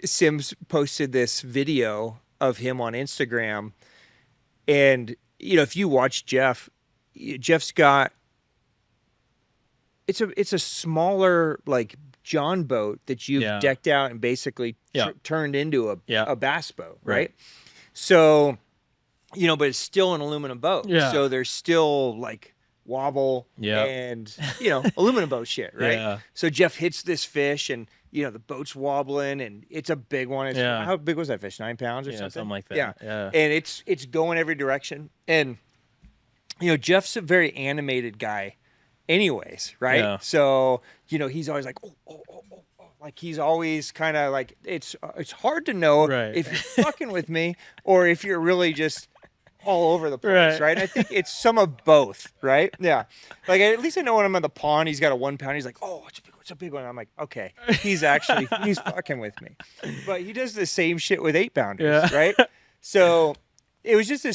[SPEAKER 1] Sims posted this video of him on Instagram. And, if you watch Jeff's got, it's a smaller, like, John boat that you've decked out and basically turned into a bass boat, right? So, but it's still an aluminum boat.
[SPEAKER 2] Yeah.
[SPEAKER 1] So there's still, like, wobble, and aluminum boat shit, right?
[SPEAKER 2] Yeah.
[SPEAKER 1] So Jeff hits this fish, and the boat's wobbling, and it's a big one. How big was that fish? 9 pounds or something
[SPEAKER 2] like that.
[SPEAKER 1] Yeah. And it's going every direction, and Jeff's a very animated guy anyways, right?
[SPEAKER 2] Yeah.
[SPEAKER 1] So he's always like, oh, like he's always kind of like, it's hard to know if you're fucking with me or if you're really just all over the place, right? I think it's some of both, right? Yeah. Like at least I know when I'm in the pond, he's got a 1 pound. He's like, oh, it's a big one. I'm like, okay, he's fucking with me. But he does the same shit with 8 pounders, right? So it was just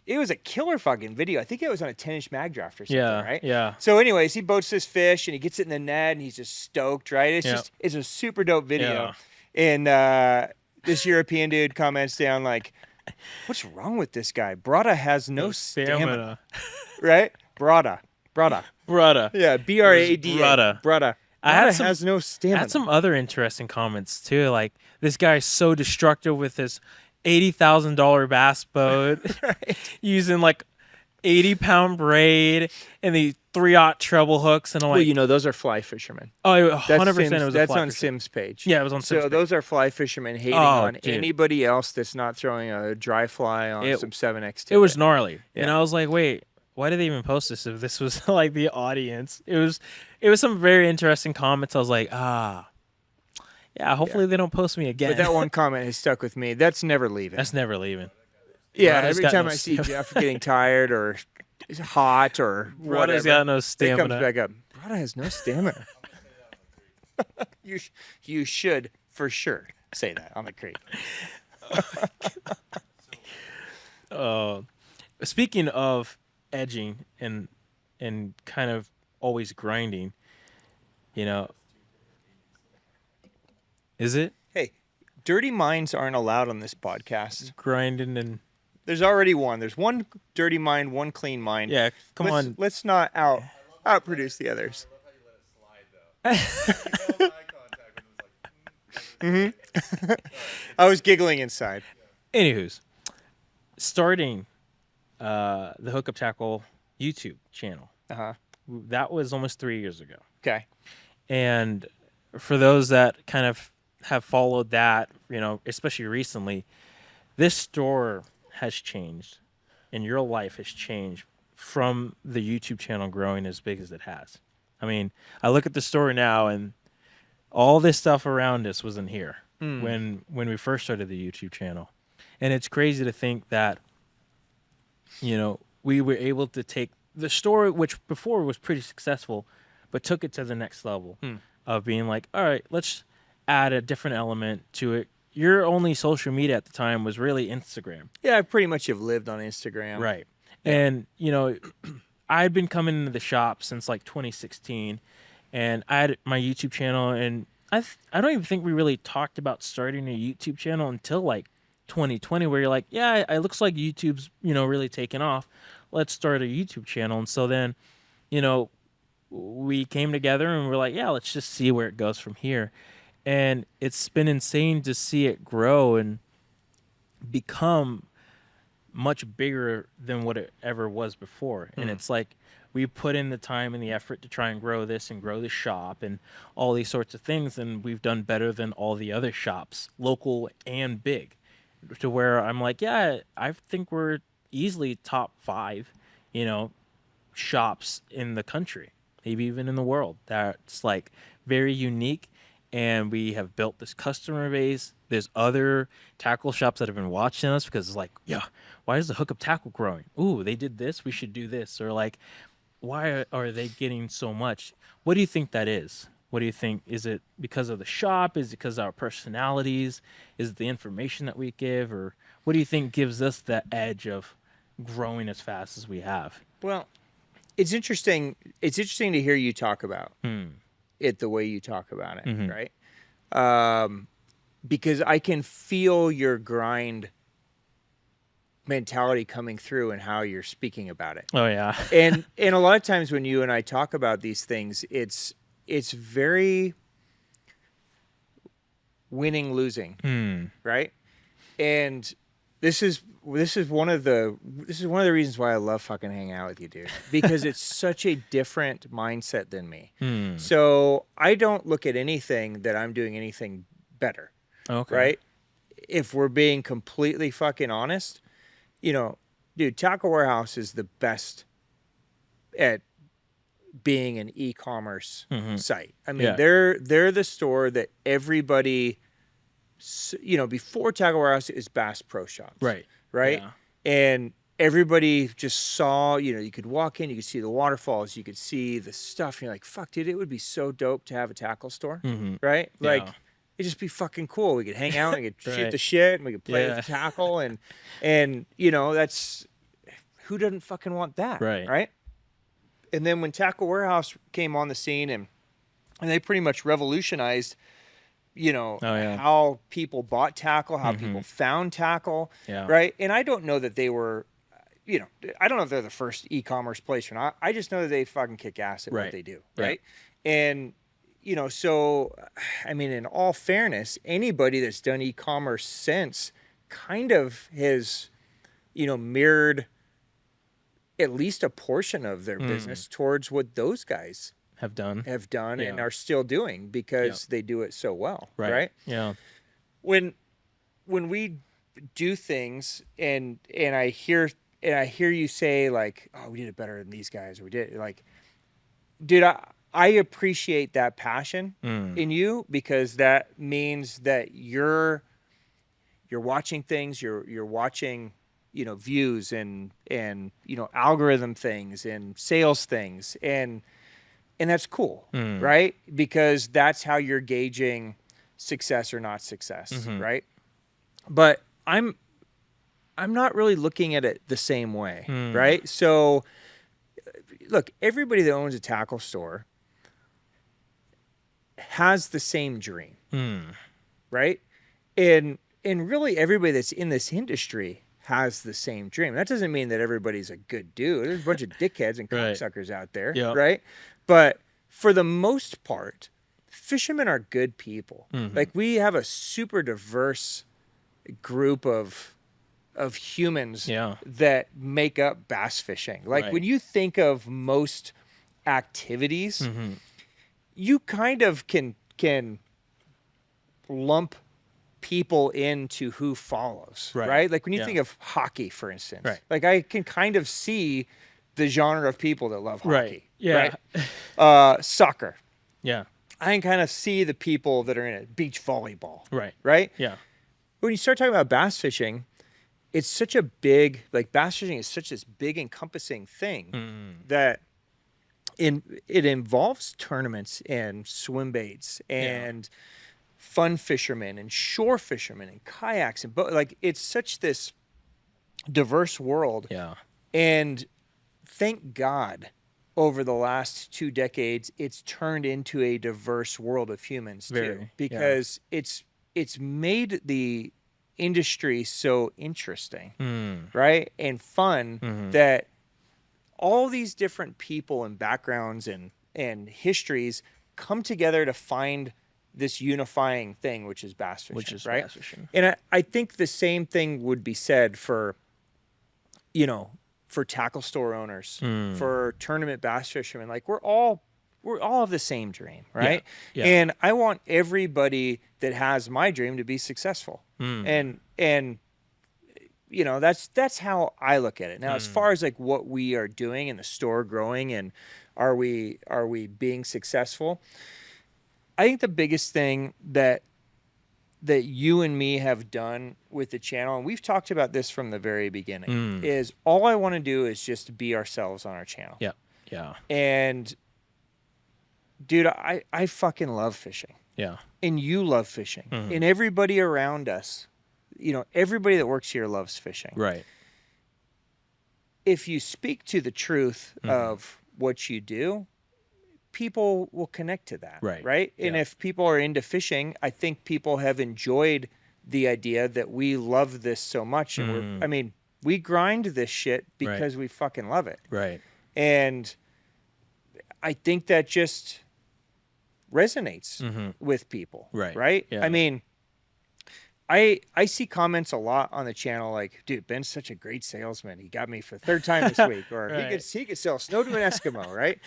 [SPEAKER 1] it was a killer fucking video. I think it was on a 10-inch mag draft or something, right?
[SPEAKER 2] Yeah.
[SPEAKER 1] So anyways, he boats this fish and he gets it in the net and he's just stoked, right? It's a super dope video. And this European dude comments down like, what's wrong with this guy? Brada has no stamina. Right? Brada. Yeah, B-R-A-D-A. Brada. Has no stamina.
[SPEAKER 2] I had some other interesting comments too. Like, this guy's so destructive with his $80,000 bass boat, using like 80-pound braid and the 3/0 treble hooks, and I'm like,
[SPEAKER 1] well, those are fly fishermen.
[SPEAKER 2] Oh, 100%.
[SPEAKER 1] That's on Sim's page.
[SPEAKER 2] Yeah, it was on Sim's
[SPEAKER 1] page. So those are fly fishermen hating on anybody else that's not throwing a dry fly on some 7X.
[SPEAKER 2] It was gnarly, and I was like, wait, why did they even post this if this was like the audience? It was some very interesting comments. I was like, yeah, hopefully they don't post me again.
[SPEAKER 1] But that one comment has stuck with me. That's never leaving. Yeah, every time I see Jeff getting tired or hot or whatever,
[SPEAKER 2] Brada's got no stamina.
[SPEAKER 1] It comes back up. Brada has no stamina. You should for sure say that on the crate.
[SPEAKER 2] Speaking of edging and kind of always grinding, is it?
[SPEAKER 1] Hey, dirty minds aren't allowed on this podcast.
[SPEAKER 2] Grinding and
[SPEAKER 1] there's already one. There's one dirty mind, one clean mind.
[SPEAKER 2] Yeah, come on.
[SPEAKER 1] Let's not outproduce the others. I was giggling inside.
[SPEAKER 2] Anywho's, starting the Hookup Tackle YouTube channel. That was almost 3 years ago.
[SPEAKER 1] Okay.
[SPEAKER 2] And for those that kind of have followed that, especially recently, this store has changed and your life has changed from the YouTube channel growing as big as it has. I mean, I look at the store now and all this stuff around us wasn't here when we first started the YouTube channel. And it's crazy to think that, we were able to take the store, which before was pretty successful, but took it to the next level of being like, all right, let's add a different element to it. Your only social media at the time was really Instagram.
[SPEAKER 1] Yeah, I pretty much have lived on Instagram.
[SPEAKER 2] Right. Yeah. And, I'd been coming into the shop since like 2016, and I had my YouTube channel, and I don't even think we really talked about starting a YouTube channel until like 2020, where you're like, yeah, it looks like YouTube's, really taking off. Let's start a YouTube channel. And so then, we came together and we're like, yeah, let's just see where it goes from here. And it's been insane to see it grow and become much bigger than what it ever was before. And it's like we put in the time and the effort to try and grow this and grow the shop and all these sorts of things, and we've done better than all the other shops, local and big, to where I'm like, yeah, I think we're easily top 5, shops in the country, maybe even in the world. That's like very unique. And we have built this customer base. There's other tackle shops that have been watching us because it's like, yeah, why is the Hookup Tackle growing? Ooh, they did this. We should do this. Or like, why are they getting so much? What do you think that is? What do you think? Is it because of the shop? Is it because of our personalities? Is it the information that we give? Or what do you think gives us the edge of growing as fast as we have?
[SPEAKER 1] Well, it's interesting. It's interesting to hear you talk about it the way you talk about it, right? Because I can feel your grind mentality coming through and how you're speaking about it.
[SPEAKER 2] Oh yeah.
[SPEAKER 1] and a lot of times when you and I talk about these things, it's very winning losing, right? And This is one of the reasons why I love fucking hanging out with you, dude. Because it's such a different mindset than me. So I don't look at anything that I'm doing anything better.
[SPEAKER 2] Okay.
[SPEAKER 1] Right? If we're being completely fucking honest, dude, Tackle Warehouse is the best at being an e-commerce site. I mean, they're the store that everybody, before Tackle Warehouse is Bass Pro Shops. Right. Yeah. And everybody just saw, you could walk in, you could see the waterfalls, you could see the stuff. And you're like, fuck, dude, it would be so dope to have a tackle store. Right? Yeah. Like, it'd just be fucking cool. We could hang out, and we could shoot the shit, and we could play with the tackle. And that's, who doesn't fucking want that? Right? And then when Tackle Warehouse came on the scene and they pretty much revolutionized, how people bought tackle, how people found tackle, right? And I don't know that they were, I don't know if they're the first e-commerce place or not. I just know that they fucking kick ass at what they do, right? And, so, I mean, in all fairness, anybody that's done e-commerce since kind of has, mirrored at least a portion of their business towards what those guys
[SPEAKER 2] have done
[SPEAKER 1] and are still doing because they do it so well. Right.
[SPEAKER 2] Yeah.
[SPEAKER 1] When we do things and I hear you say like, oh, we did it better than these guys, or we did it, like, dude, I appreciate that passion in you, because that means that you're watching things, you're watching, views and algorithm things and sales things, and that's cool, right? Because that's how you're gauging success or not success, right? But I'm not really looking at it the same way, right? So look, everybody that owns a tackle store has the same dream, right? And really everybody that's in this industry has the same dream. That doesn't mean that everybody's a good dude. There's a bunch of dickheads and cocksuckers out there, right? But for the most part, fishermen are good people. Like, we have a super diverse group of humans that make up bass fishing. Like, when you think of most activities, you kind of can lump people into who follows, right? Like, when you think of hockey, for instance, like, I can kind of see the genre of people that love hockey, right? Soccer. Yeah. I can kind of see the people that are in it. Beach volleyball. Right? Yeah. When you start talking about bass fishing, it's such a big, like, bass fishing is such this big encompassing thing that it involves tournaments and swim baits and fun fishermen and shore fishermen and kayaks and like, it's such this diverse world. Yeah. And thank God, over the last 2 decades, it's turned into a diverse world of humans too, because it's made the industry so interesting, right? And fun, that all these different people and backgrounds and histories come together to find this unifying thing, which is bass fishing, right? Bass fishing. And I think the same thing would be said for, for tackle store owners, for tournament bass fishermen. Like, we're all of the same dream, right? Yeah. And I want everybody that has my dream to be successul. And that's how I look at it. Now, as far as like what we are doing and the store growing and are we being successful, I think the biggest thing that you and me have done with the channel, and we've talked about this from the very beginning, is all I want to do is just be ourselves on our channel. Yeah. Yeah. And dude, I fucking love fishing. Yeah. And you love fishing. And everybody around us, everybody that works here loves fishing. Right. If you speak to the truth of what you do, people will connect to that. Right. Yeah. And if people are into fishing, I think people have enjoyed the idea that we love this so much. And we grind this shit because we fucking love it. Right. And I think that just resonates with people. Right. Yeah. I see comments a lot on the channel like, dude, Ben's such a great salesman. He got me for the third time this week, or
[SPEAKER 2] Right.
[SPEAKER 1] he could sell snow to an Eskimo, right?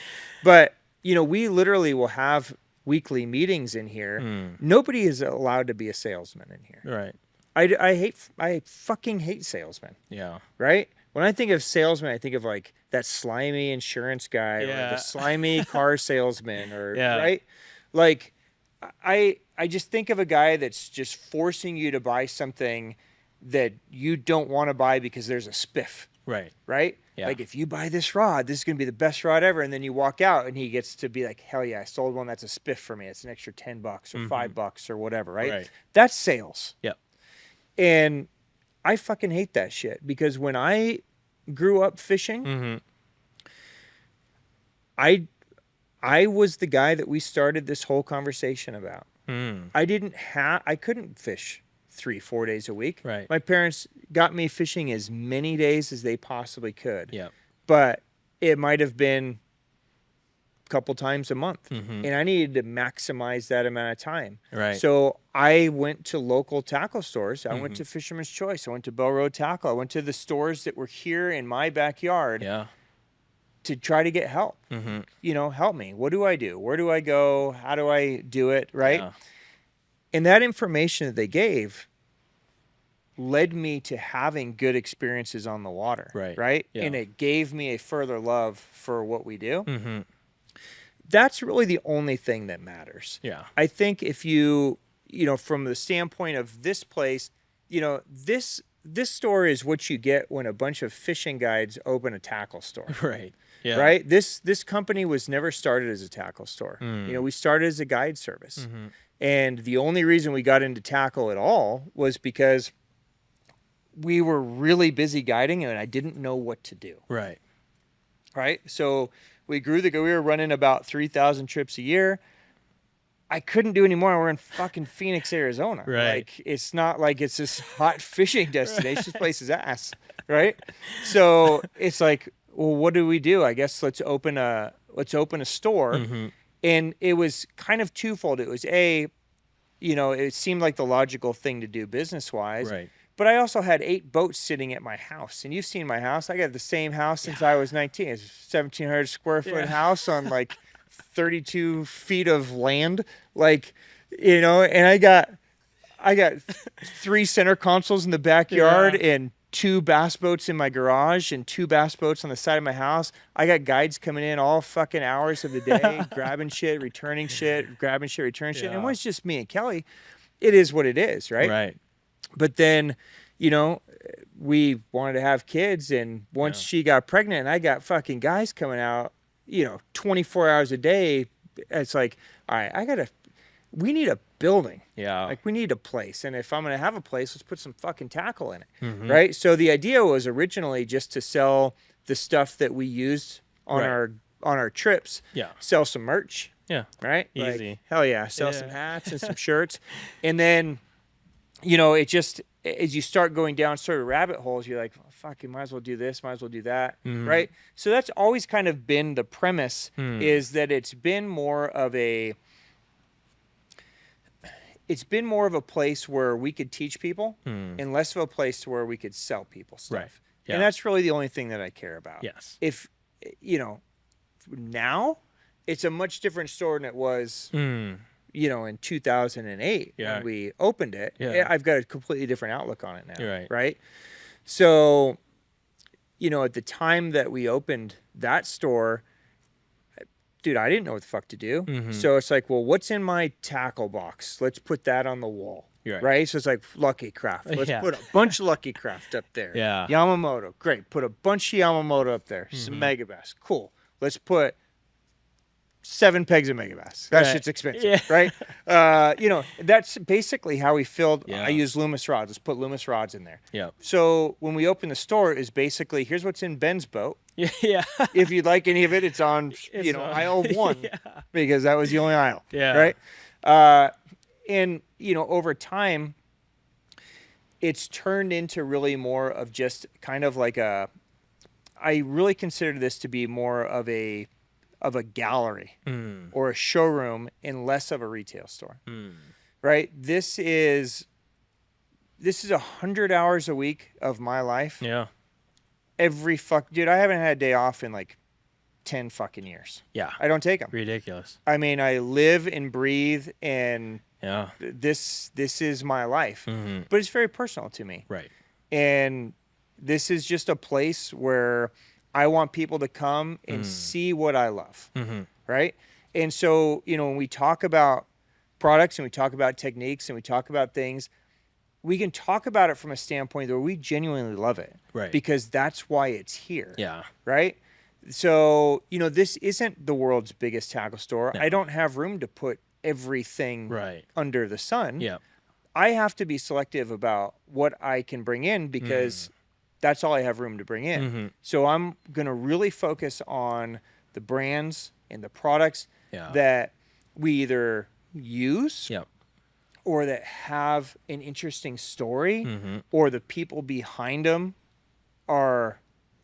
[SPEAKER 1] But we literally will have weekly meetings in here. Nobody is allowed to be a salesman in here.
[SPEAKER 2] Right.
[SPEAKER 1] I fucking hate salesmen.
[SPEAKER 2] Yeah.
[SPEAKER 1] Right? When I think of salesman, I think of like that slimy insurance guy or the slimy car salesman or right? Like I just think of a guy that's just forcing you to buy something that you don't want to buy because there's a spiff.
[SPEAKER 2] Right.
[SPEAKER 1] Right? Yeah. Like if you buy this rod, this is going to be the best rod ever. And then you walk out and he gets to be like, hell yeah, I sold one that's a spiff for me. It's an extra $10 or $5 or whatever, right? That's sales.
[SPEAKER 2] Yep.
[SPEAKER 1] And I fucking hate that shit because when I grew up fishing, I was the guy that we started this whole conversation about. I couldn't fish 3-4 days a week.
[SPEAKER 2] Right.
[SPEAKER 1] My parents got me fishing as many days as they possibly could.
[SPEAKER 2] Yeah.
[SPEAKER 1] But it might have been a couple times a month. And I needed to maximize that amount of time.
[SPEAKER 2] Right.
[SPEAKER 1] So I went to local tackle stores. I went to Fisherman's Choice. I went to Bell Road Tackle. I went to the stores that were here in my backyard.
[SPEAKER 2] Yeah.
[SPEAKER 1] To try to get help. Help me. What do I do? Where do I go? How do I do it? Right. Yeah. And that information that they gave led me to having good experiences on the water. Right. Yeah. And it gave me a further love for what we do. That's really the only thing that matters.
[SPEAKER 2] Yeah.
[SPEAKER 1] I think if you from the standpoint of this place, this store is what you get when a bunch of fishing guides open a tackle store.
[SPEAKER 2] Right. Yeah.
[SPEAKER 1] Right. This company was never started as a tackle store. We started as a guide service. And the only reason we got into tackle at all was because we were really busy guiding and I didn't know what to do.
[SPEAKER 2] Right.
[SPEAKER 1] Right. So we were running about 3,000 trips a year. I couldn't do any more. We're in fucking Phoenix, Arizona.
[SPEAKER 2] Right.
[SPEAKER 1] Like, it's not like it's this hot fishing destination. This place is ass. Right. So it's like, well, what do we do? I guess let's open a store. And it was kind of twofold. It was it seemed like the logical thing to do business wise.
[SPEAKER 2] Right.
[SPEAKER 1] But I also had 8 boats sitting at my house. And you've seen my house. I got the same house since I was 19. It's a 1,700 square foot house on like 32 feet of land. Like, and I got 3 center consoles in the backyard and 2 bass boats in my garage and 2 bass boats on the side of my house. I got guides coming in all fucking hours of the day, grabbing shit, returning shit, grabbing shit, returning shit. And when it's just me and Kelly, it is what it is, right?
[SPEAKER 2] Right.
[SPEAKER 1] But then, we wanted to have kids, and once she got pregnant and I got fucking guys coming out, 24 hours a day, it's like, all right, we need a building.
[SPEAKER 2] Yeah.
[SPEAKER 1] Like, we need a place. And if I'm going to have a place, let's put some fucking tackle in it. Right. So the idea was originally just to sell the stuff that we used on our trips.
[SPEAKER 2] Yeah.
[SPEAKER 1] Sell some merch.
[SPEAKER 2] Yeah.
[SPEAKER 1] Right.
[SPEAKER 2] Easy.
[SPEAKER 1] Like, hell yeah. Sell some hats and some shirts. And then, it just, as you start going down sort of rabbit holes, you're like, oh, fuck, you might as well do this, might as well do that. Right. So that's always kind of been the premise is that it's been more of a place where we could teach people and less of a place where we could sell people stuff.
[SPEAKER 2] Right. Yeah.
[SPEAKER 1] And that's really the only thing that I care about.
[SPEAKER 2] Yes.
[SPEAKER 1] If, now it's a much different store than it was, in 2008 when we opened it.
[SPEAKER 2] Yeah.
[SPEAKER 1] I've got a completely different outlook on it now.
[SPEAKER 2] You're right.
[SPEAKER 1] Right. So, at the time that we opened that store, dude, I didn't know what the fuck to do. So it's like, well, what's in my tackle box? Let's put that on the wall. Right. So it's like Lucky Craft. Let's put a bunch of Lucky Craft up there.
[SPEAKER 2] Yeah.
[SPEAKER 1] Yamamoto. Great. Put a bunch of Yamamoto up there. Some Megabass. Cool. Let's put 7 pegs of Megabass. That shit's expensive. Right. That's basically how we filled. I use Loomis rods. Let's put Loomis rods in there.
[SPEAKER 2] Yeah.
[SPEAKER 1] So when we open the store is basically, here's what's in Ben's boat.
[SPEAKER 2] Yeah.
[SPEAKER 1] If you'd like any of it, it's on, aisle 1 because that was the only aisle.
[SPEAKER 2] Yeah.
[SPEAKER 1] Right. And, over time, it's turned into really more of just kind of like I really consider this to be more of a gallery or a showroom and less of a retail store. Right. This is this is 100 hours a week of my life.
[SPEAKER 2] Yeah.
[SPEAKER 1] Dude, I haven't had a day off in like 10 fucking years.
[SPEAKER 2] Yeah.
[SPEAKER 1] I don't take them.
[SPEAKER 2] Ridiculous.
[SPEAKER 1] I mean, I live and breathe, and
[SPEAKER 2] yeah,
[SPEAKER 1] this is my life.
[SPEAKER 2] Mm-hmm.
[SPEAKER 1] But it's very personal to me.
[SPEAKER 2] Right.
[SPEAKER 1] And this is just a place where I want people to come and see what I love.
[SPEAKER 2] Mm-hmm.
[SPEAKER 1] Right. And so, you know, when we talk about products and we talk about techniques and we talk about things, we can talk about it from a standpoint where we genuinely love it.
[SPEAKER 2] Right.
[SPEAKER 1] Because that's why it's here.
[SPEAKER 2] Yeah.
[SPEAKER 1] Right. So, you know, this isn't the world's biggest tackle store.
[SPEAKER 2] No.
[SPEAKER 1] I don't have room to put everything under the sun.
[SPEAKER 2] Yeah.
[SPEAKER 1] I have to be selective about what I can bring in because that's all I have room to bring in.
[SPEAKER 2] Mm-hmm.
[SPEAKER 1] So I'm going to really focus on the brands and the products
[SPEAKER 2] Yeah.
[SPEAKER 1] that we either use
[SPEAKER 2] Yep.
[SPEAKER 1] or that have an interesting story
[SPEAKER 2] Mm-hmm.
[SPEAKER 1] or the people behind them are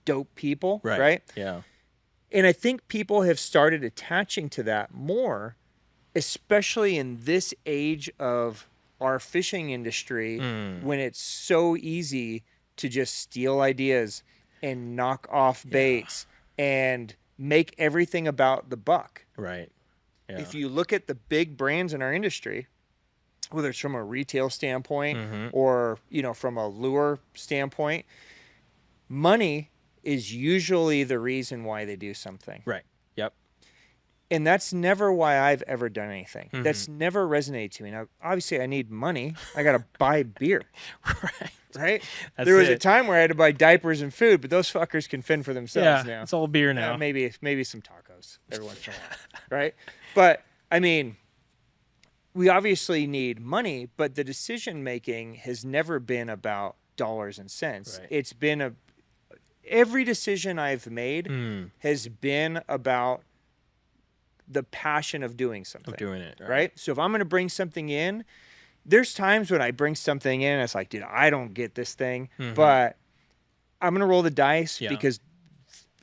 [SPEAKER 1] dope people, right?
[SPEAKER 2] Yeah.
[SPEAKER 1] And I think people have started attaching to that more, especially in this age of our fishing industry when it's so easy to just steal ideas and knock off baits and make everything about the buck.
[SPEAKER 2] Right. Yeah.
[SPEAKER 1] If you look at the big brands in our industry, whether it's from a retail standpoint or, you know, from a lure standpoint, money is usually the reason why they do something.
[SPEAKER 2] Right. Yep.
[SPEAKER 1] And that's never why I've ever done anything. That's never resonated to me. Now, obviously, I need money. I got to buy beer. Right? There was a time where I had to buy diapers and food, but those fuckers can fend for themselves now.
[SPEAKER 2] It's all beer now.
[SPEAKER 1] Maybe some tacos every once in a while. Right? But, I mean, we obviously need money, but the decision making has never been about dollars and cents.
[SPEAKER 2] Right.
[SPEAKER 1] It's been every decision I've made has been about the passion of doing something.
[SPEAKER 2] Of doing it.
[SPEAKER 1] Right? So if I'm going to bring something in, there's times when I bring something in and it's like, dude, I don't get this thing, but I'm going to roll the dice because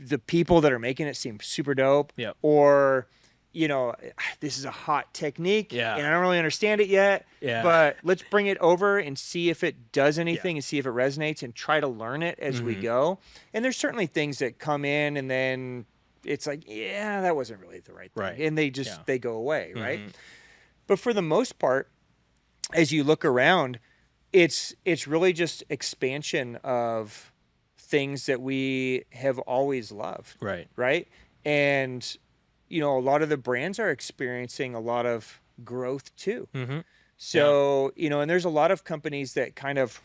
[SPEAKER 1] the people that are making it seem super dope.
[SPEAKER 2] Yep.
[SPEAKER 1] Or, you know, this is a hot technique and I don't really understand it yet, but let's bring it over and see if it does anything and see if it resonates and try to learn it as we go. And there's certainly things that come in and then it's like, yeah, that wasn't really the right thing.
[SPEAKER 2] Right.
[SPEAKER 1] And they just, they go away. Right. But for the most part, as you look around, it's really just expansion of things that we have always loved.
[SPEAKER 2] Right.
[SPEAKER 1] Right. And, you know, a lot of the brands are experiencing a lot of growth too. So, you know, and there's a lot of companies that kind of,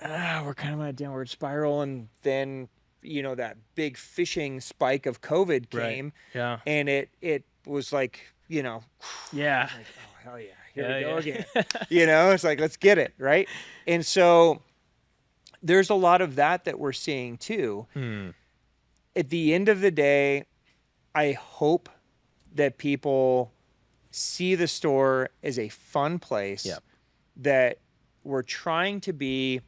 [SPEAKER 1] we're kind of on a downward spiral. And then, you know, that big fishing spike of COVID came.
[SPEAKER 2] Yeah.
[SPEAKER 1] And it was like, you know,
[SPEAKER 2] yeah.
[SPEAKER 1] like, oh, hell yeah. Here we go again. You know, it's like, let's get it. Right. And so there's a lot of that we're seeing too. At the end of the day, I hope that people see the store as a fun place that we're trying to be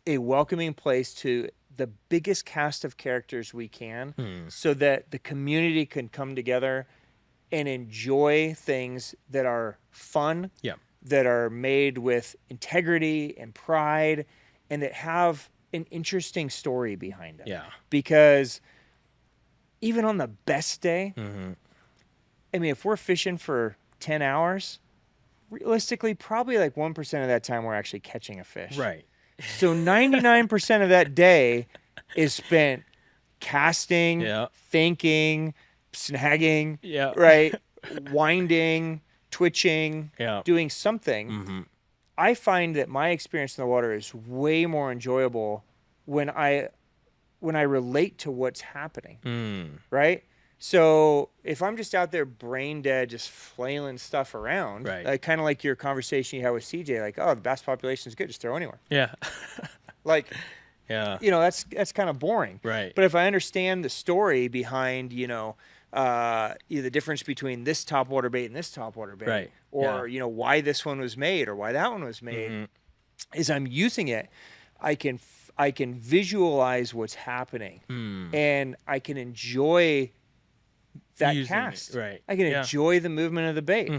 [SPEAKER 1] a welcoming place to the biggest cast of characters we can so that the community can come together and enjoy things that are fun, that are made with integrity and pride, and that have an interesting story behind them.
[SPEAKER 2] Yeah.
[SPEAKER 1] Because even on the best day, I mean, if we're fishing for 10 hours, realistically, probably like 1% of that time we're actually catching a fish.
[SPEAKER 2] Right.
[SPEAKER 1] So 99% of that day is spent casting, thinking, snagging, right? Winding, twitching, doing something. I find that my experience in the water is way more enjoyable when I relate to what's happening, right? So if I'm just out there brain dead, just flailing stuff around, like kind of like your conversation you had with CJ, like, oh, the bass population is good, just throw anywhere.
[SPEAKER 2] Yeah.
[SPEAKER 1] Like, you know, that's kind of boring.
[SPEAKER 2] Right.
[SPEAKER 1] But if I understand the story behind, you know, the difference between this topwater bait and this topwater bait, or you know, why this one was made or why that one was made, is I'm using it, I can visualize what's happening, and I can enjoy that cast.
[SPEAKER 2] Right.
[SPEAKER 1] I can enjoy the movement of the bait.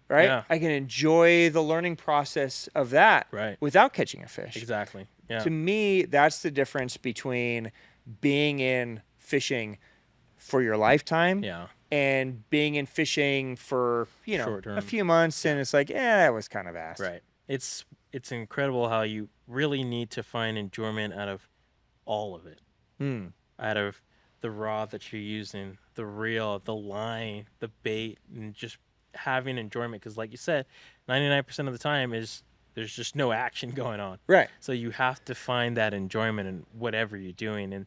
[SPEAKER 1] right?
[SPEAKER 2] Yeah.
[SPEAKER 1] I can enjoy the learning process of that without catching a fish.
[SPEAKER 2] Exactly. Yeah.
[SPEAKER 1] To me, that's the difference between being in fishing for your lifetime and being in fishing for, a few months and it's like, that was kind of ass.
[SPEAKER 2] Right. It's incredible how you really need to find enjoyment out of all of it. Out of the rod that you're using, the reel, the line, the bait, and just having enjoyment. Because like you said, 99% of the time there's just no action going on.
[SPEAKER 1] Right.
[SPEAKER 2] So you have to find that enjoyment in whatever you're doing. And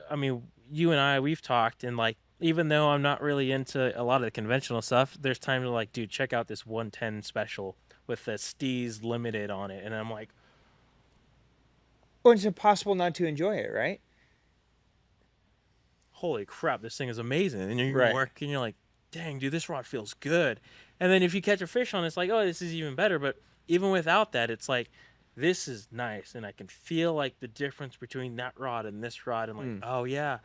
[SPEAKER 2] I mean, you and we've talked, and like, even though I'm not really into a lot of the conventional stuff, there's time to like, dude, check out this 110 special with the Steez Limited on it. And I'm like,
[SPEAKER 1] well, it's impossible not to enjoy it, right?
[SPEAKER 2] Holy crap, this thing is amazing. And you're working, you're like, dang, dude, this rod feels good. And then if you catch a fish on it, it's like, oh, this is even better. But even without that, it's like, this is nice. And I can feel like the difference between that rod and this rod. And like, oh, yeah.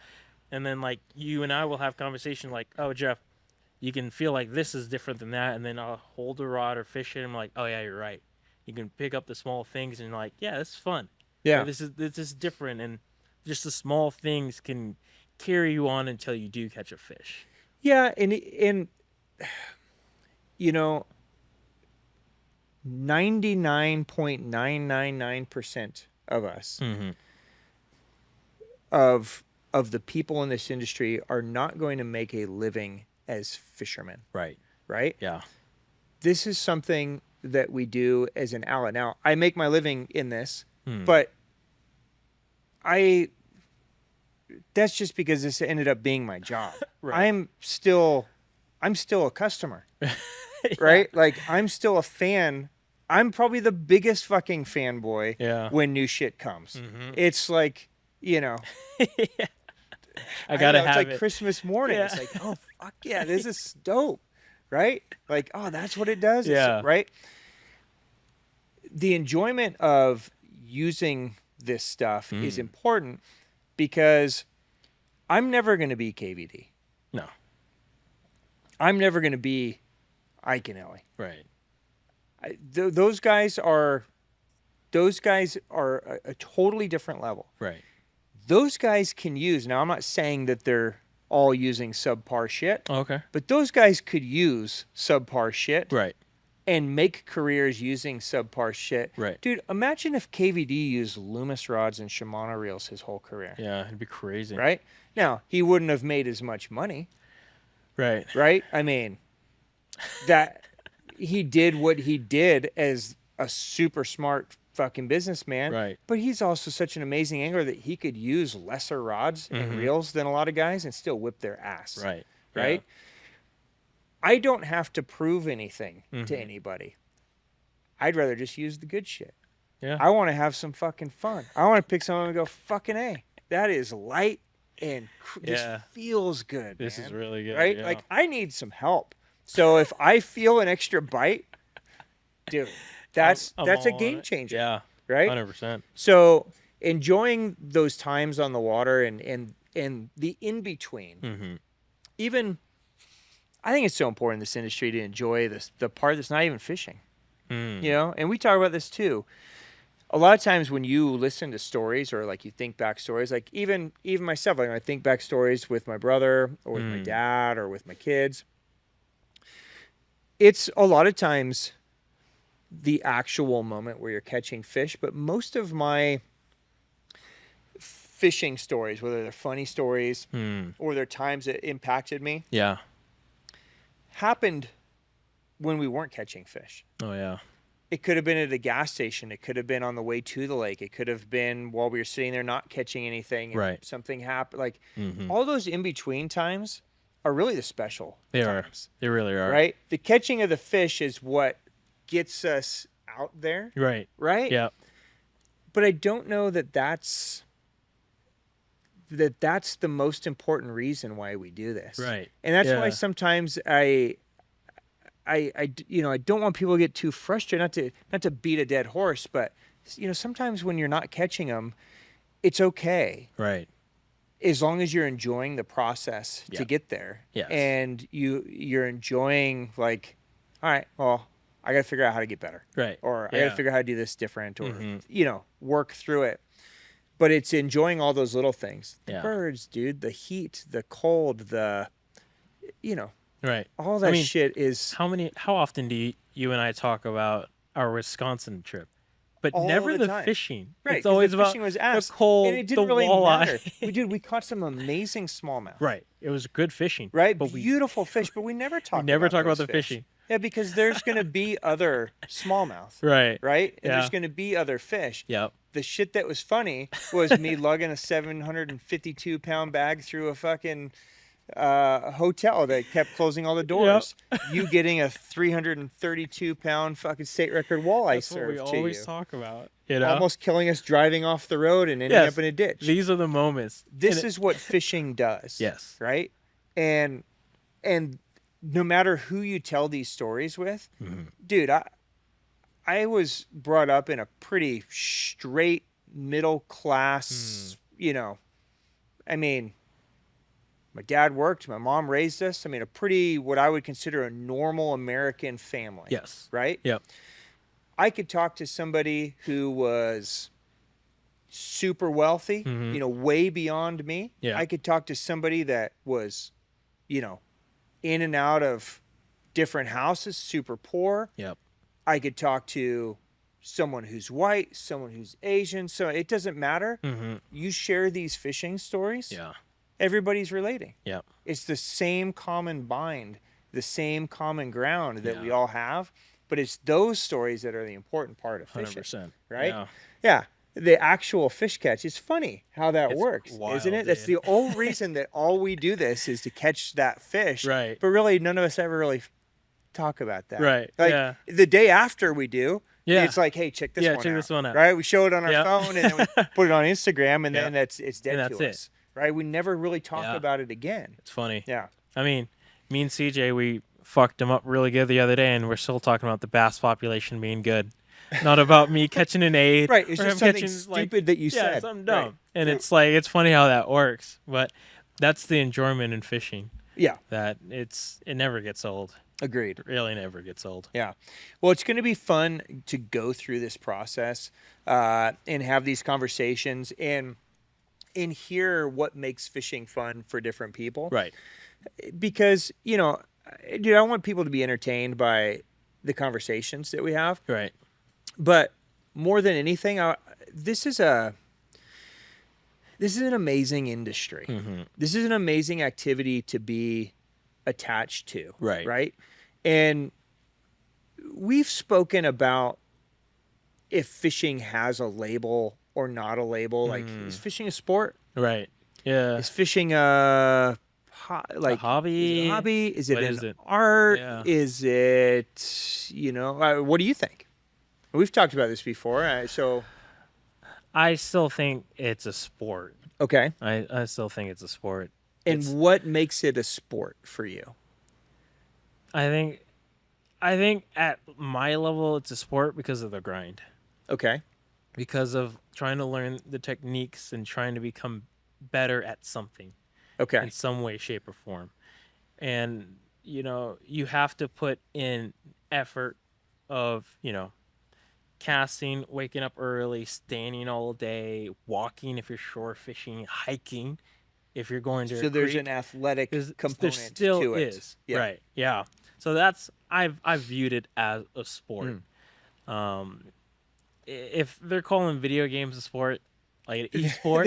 [SPEAKER 2] And then like you and I will have conversation like, oh, Jeff, you can feel like this is different than that. And then I'll hold the rod or fish it. And I'm like, oh, yeah, you're right. You can pick up the small things and you're like, yeah, this is fun.
[SPEAKER 1] Yeah.
[SPEAKER 2] This is different. And just the small things can carry you on until you do catch a fish.
[SPEAKER 1] Yeah, and 99.999% of us of the people in this industry are not going to make a living as fishermen.
[SPEAKER 2] Right.
[SPEAKER 1] Right?
[SPEAKER 2] Yeah.
[SPEAKER 1] This is something that we do as an outlet. Now, I make my living in this, but that's just because this ended up being my job.
[SPEAKER 2] Right.
[SPEAKER 1] I'm still a customer. Right? Like, I'm still a fan. I'm probably the biggest fucking fanboy when new shit comes. It's like,
[SPEAKER 2] I gotta have
[SPEAKER 1] it. It's like
[SPEAKER 2] it.
[SPEAKER 1] Christmas morning. It's like, oh, fuck yeah, this is dope. Right? Like, oh, that's what it does?
[SPEAKER 2] Yeah.
[SPEAKER 1] Right? The enjoyment of using this stuff is important because I'm never going to be KVD.
[SPEAKER 2] No.
[SPEAKER 1] I'm never going to be Ike and Ellie.
[SPEAKER 2] Right.
[SPEAKER 1] Those guys are a totally different level.
[SPEAKER 2] Right.
[SPEAKER 1] Those guys can use, now I'm not saying that they're all using subpar shit.
[SPEAKER 2] Oh, okay.
[SPEAKER 1] But those guys could use subpar shit.
[SPEAKER 2] Right.
[SPEAKER 1] And make careers using subpar shit.
[SPEAKER 2] Right.
[SPEAKER 1] Dude, imagine if KVD used Loomis rods and Shimano reels his whole career.
[SPEAKER 2] Yeah, it'd be crazy.
[SPEAKER 1] Right? Now, he wouldn't have made as much money.
[SPEAKER 2] Right.
[SPEAKER 1] Right? I mean, that he did what he did as a super smart fucking businessman.
[SPEAKER 2] Right.
[SPEAKER 1] But he's also such an amazing angler that he could use lesser rods and reels than a lot of guys and still whip their ass.
[SPEAKER 2] Right.
[SPEAKER 1] Right? Yeah. I don't have to prove anything to anybody. I'd rather just use the good shit.
[SPEAKER 2] Yeah.
[SPEAKER 1] I want to have some fucking fun. I want to pick someone and go, fucking A. That is light and just feels good.
[SPEAKER 2] This is really good.
[SPEAKER 1] Right?
[SPEAKER 2] Yeah.
[SPEAKER 1] Like, I need some help. So if I feel an extra bite, dude, that's a game changer.
[SPEAKER 2] Yeah.
[SPEAKER 1] Right?
[SPEAKER 2] 100%.
[SPEAKER 1] So enjoying those times on the water and the in-between, even... I think it's so important in this industry to enjoy the part that's not even fishing, and we talk about this too. A lot of times when you listen to stories or like you think back stories, like even myself, like when I think back stories with my brother or with my dad or with my kids, it's a lot of times the actual moment where you're catching fish. But most of my fishing stories, whether they're funny stories or they're times that impacted me, happened when we weren't catching fish.
[SPEAKER 2] Oh, yeah.
[SPEAKER 1] It could have been at a gas station. It could have been on the way to the lake. It could have been while we were sitting there not catching anything. And something happened. Like, all those in-between times are really the special times.
[SPEAKER 2] They really are.
[SPEAKER 1] Right? The catching of the fish is what gets us out there.
[SPEAKER 2] Right.
[SPEAKER 1] Right?
[SPEAKER 2] Yeah.
[SPEAKER 1] But I don't know that that's the most important reason why we do this.
[SPEAKER 2] Right.
[SPEAKER 1] And that's why sometimes I don't want people to get too frustrated, not to beat a dead horse, but sometimes when you're not catching them, it's okay.
[SPEAKER 2] Right.
[SPEAKER 1] As long as you're enjoying the process to get there.
[SPEAKER 2] Yes.
[SPEAKER 1] And you're enjoying, like, all right, well, I got to figure out how to get better.
[SPEAKER 2] Right.
[SPEAKER 1] Or I
[SPEAKER 2] Yeah.
[SPEAKER 1] got to figure out how to do this different or, work through it. But it's enjoying all those little things. The birds, dude, the heat, the cold,
[SPEAKER 2] right.
[SPEAKER 1] all that shit is.
[SPEAKER 2] How often do you and I talk about our Wisconsin trip? But
[SPEAKER 1] all
[SPEAKER 2] never the
[SPEAKER 1] time.
[SPEAKER 2] fishing.
[SPEAKER 1] Right.
[SPEAKER 2] It's always
[SPEAKER 1] the
[SPEAKER 2] about
[SPEAKER 1] fishing was ass.
[SPEAKER 2] the cold,
[SPEAKER 1] and it didn't
[SPEAKER 2] the
[SPEAKER 1] really
[SPEAKER 2] walleye.
[SPEAKER 1] matter. We caught some amazing smallmouth.
[SPEAKER 2] Right. It was good fishing.
[SPEAKER 1] Right. But beautiful fish, but we never talk
[SPEAKER 2] about the
[SPEAKER 1] fish.
[SPEAKER 2] fishing.
[SPEAKER 1] Yeah, because there's going to be other smallmouth.
[SPEAKER 2] Right.
[SPEAKER 1] Right? And there's going to be other fish.
[SPEAKER 2] Yep.
[SPEAKER 1] The shit that was funny was me lugging a 752-pound bag through a fucking hotel that kept closing all the doors. Yep. You getting a 332-pound fucking state record walleye served to you. That's what we always
[SPEAKER 2] talk about.
[SPEAKER 1] Almost killing us driving off the road and ending up in a ditch.
[SPEAKER 2] These are the moments.
[SPEAKER 1] This is what fishing does.
[SPEAKER 2] Yes.
[SPEAKER 1] Right? And no matter who you tell these stories with, dude, I was brought up in a pretty straight middle class, I mean, my dad worked, my mom raised us. I mean, a pretty, what I would consider a normal American family.
[SPEAKER 2] Yes.
[SPEAKER 1] Right?
[SPEAKER 2] Yep.
[SPEAKER 1] I could talk to somebody who was super wealthy, way beyond me.
[SPEAKER 2] Yeah.
[SPEAKER 1] I could talk to somebody that was, in and out of different houses, super poor.
[SPEAKER 2] Yep.
[SPEAKER 1] I could talk to someone who's white, someone who's Asian. So it doesn't matter. You share these fishing stories.
[SPEAKER 2] Yeah.
[SPEAKER 1] Everybody's relating.
[SPEAKER 2] Yep.
[SPEAKER 1] It's the same common bind, the same common ground that we all have. But it's those stories that are the important part of fishing.
[SPEAKER 2] 100%.
[SPEAKER 1] Right? Yeah. The actual fish catch. It's funny how that works,
[SPEAKER 2] wild,
[SPEAKER 1] isn't it? That's the only reason that all we do this is to catch that fish.
[SPEAKER 2] Right.
[SPEAKER 1] But really, none of us ever really talk about that.
[SPEAKER 2] Right.
[SPEAKER 1] Like the day after we do, it's like, hey, check this one out.
[SPEAKER 2] Check this one out.
[SPEAKER 1] Right? We show it on our phone and then we put it on Instagram and then it's dead to us. Right? We never really talk about it again.
[SPEAKER 2] It's funny.
[SPEAKER 1] Yeah.
[SPEAKER 2] I mean, me and CJ, we fucked him up really good the other day, and we're still talking about the bass population being good. Not about me catching an 8.
[SPEAKER 1] Right. It's just something stupid that you said.
[SPEAKER 2] Something dumb. Right. And it's like, it's funny how that works. But that's the enjoyment in fishing.
[SPEAKER 1] Yeah.
[SPEAKER 2] That it never gets old.
[SPEAKER 1] Agreed.
[SPEAKER 2] It really never gets old.
[SPEAKER 1] Yeah. Well, it's going to be fun to go through this process and have these conversations and hear what makes fishing fun for different people.
[SPEAKER 2] Right.
[SPEAKER 1] Because, dude, I want people to be entertained by the conversations that we have.
[SPEAKER 2] Right.
[SPEAKER 1] But more than anything, this is an amazing industry. This is an amazing activity to be attached to.
[SPEAKER 2] Right.
[SPEAKER 1] Right. And we've spoken about if fishing has a label or not a label. Like, is fishing a sport?
[SPEAKER 2] Right. Yeah.
[SPEAKER 1] Is fishing a
[SPEAKER 2] hobby?
[SPEAKER 1] Is it an art?
[SPEAKER 2] Yeah.
[SPEAKER 1] Is it, what do you think? We've talked about this before. So
[SPEAKER 2] I still think it's a sport.
[SPEAKER 1] Okay.
[SPEAKER 2] I still think it's a sport.
[SPEAKER 1] And what makes it a sport for you?
[SPEAKER 2] I think at my level it's a sport because of the grind.
[SPEAKER 1] Okay.
[SPEAKER 2] Because of trying to learn the techniques and trying to become better at something.
[SPEAKER 1] Okay.
[SPEAKER 2] In some way, shape, or form. And, you have to put in effort of, casting, waking up early, standing all day, walking if you're shore fishing, hiking if you're going to.
[SPEAKER 1] So there's an athletic component
[SPEAKER 2] there still
[SPEAKER 1] to it.
[SPEAKER 2] Is. Yeah. Right. Yeah. So I've viewed it as a sport. If they're calling video games a sport, like an e-sport,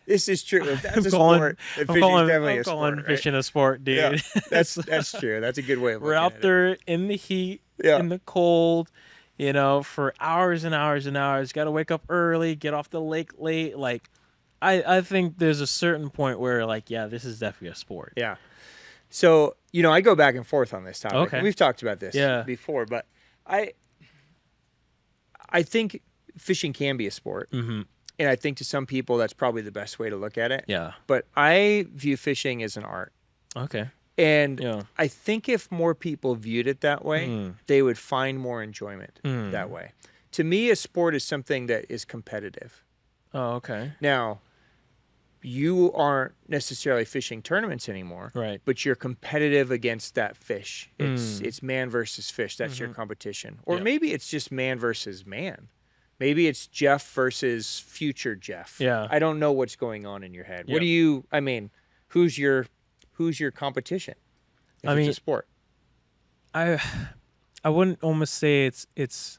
[SPEAKER 1] this is true. If that's a sport, fishing's definitely a sport. I'm calling
[SPEAKER 2] fishing a sport, dude.
[SPEAKER 1] Yeah, that's true. That's a good way of looking at it.
[SPEAKER 2] We're out there in the heat, in the cold, for hours and hours and hours. Got to wake up early, get off the lake late. Like, I think there's a certain point where, like, yeah, this is definitely a sport.
[SPEAKER 1] Yeah. So, I go back and forth on this topic.
[SPEAKER 2] Okay.
[SPEAKER 1] We've talked about this before, but I think fishing can be a sport.
[SPEAKER 2] Mm-hmm.
[SPEAKER 1] And I think to some people that's probably the best way to look at it.
[SPEAKER 2] Yeah.
[SPEAKER 1] But I view fishing as an art.
[SPEAKER 2] Okay.
[SPEAKER 1] And I think if more people viewed it that way, they would find more enjoyment that way. To me, a sport is something that is competitive.
[SPEAKER 2] Oh, okay.
[SPEAKER 1] Now, you aren't necessarily fishing tournaments anymore,
[SPEAKER 2] right?
[SPEAKER 1] But you're competitive against that fish. It's man versus fish. That's your competition. Or maybe it's just man versus man. Maybe it's Jeff versus future Jeff.
[SPEAKER 2] Yeah.
[SPEAKER 1] I don't know what's going on in your head.
[SPEAKER 2] Yep.
[SPEAKER 1] What do you? I mean, who's your competition? If it's a sport.
[SPEAKER 2] I wouldn't almost say it's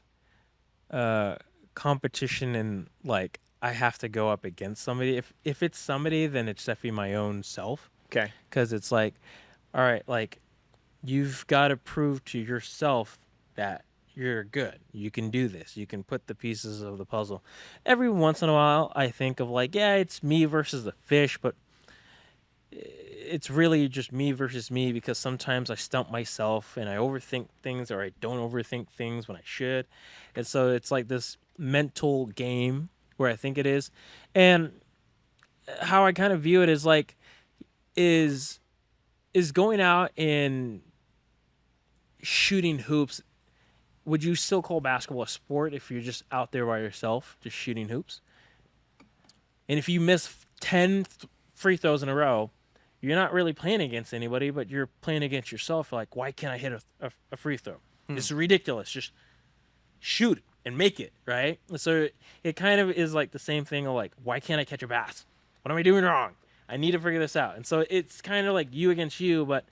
[SPEAKER 2] competition and like I have to go up against somebody. If it's somebody, then it's definitely my own self.
[SPEAKER 1] Okay.
[SPEAKER 2] Because it's like, all right, like you've got to prove to yourself that you're good. You can do this. You can put the pieces of the puzzle. Every once in a while, I think of like, yeah, it's me versus the fish, but it's really just me versus me because sometimes I stump myself and I overthink things or I don't overthink things when I should. And so it's like this mental game where I think it is. And how I kind of view it is like, is going out and shooting hoops. Would you still call basketball a sport if you're just out there by yourself, just shooting hoops? And if you miss 10 free throws in a row, you're not really playing against anybody, but you're playing against yourself. Like, why can't I hit a free throw? It's ridiculous. Just shoot and make it, right? So it kind of is like the same thing of like, why can't I catch a bass? What am I doing wrong? I need to figure this out. And so it's kind of like you against you, but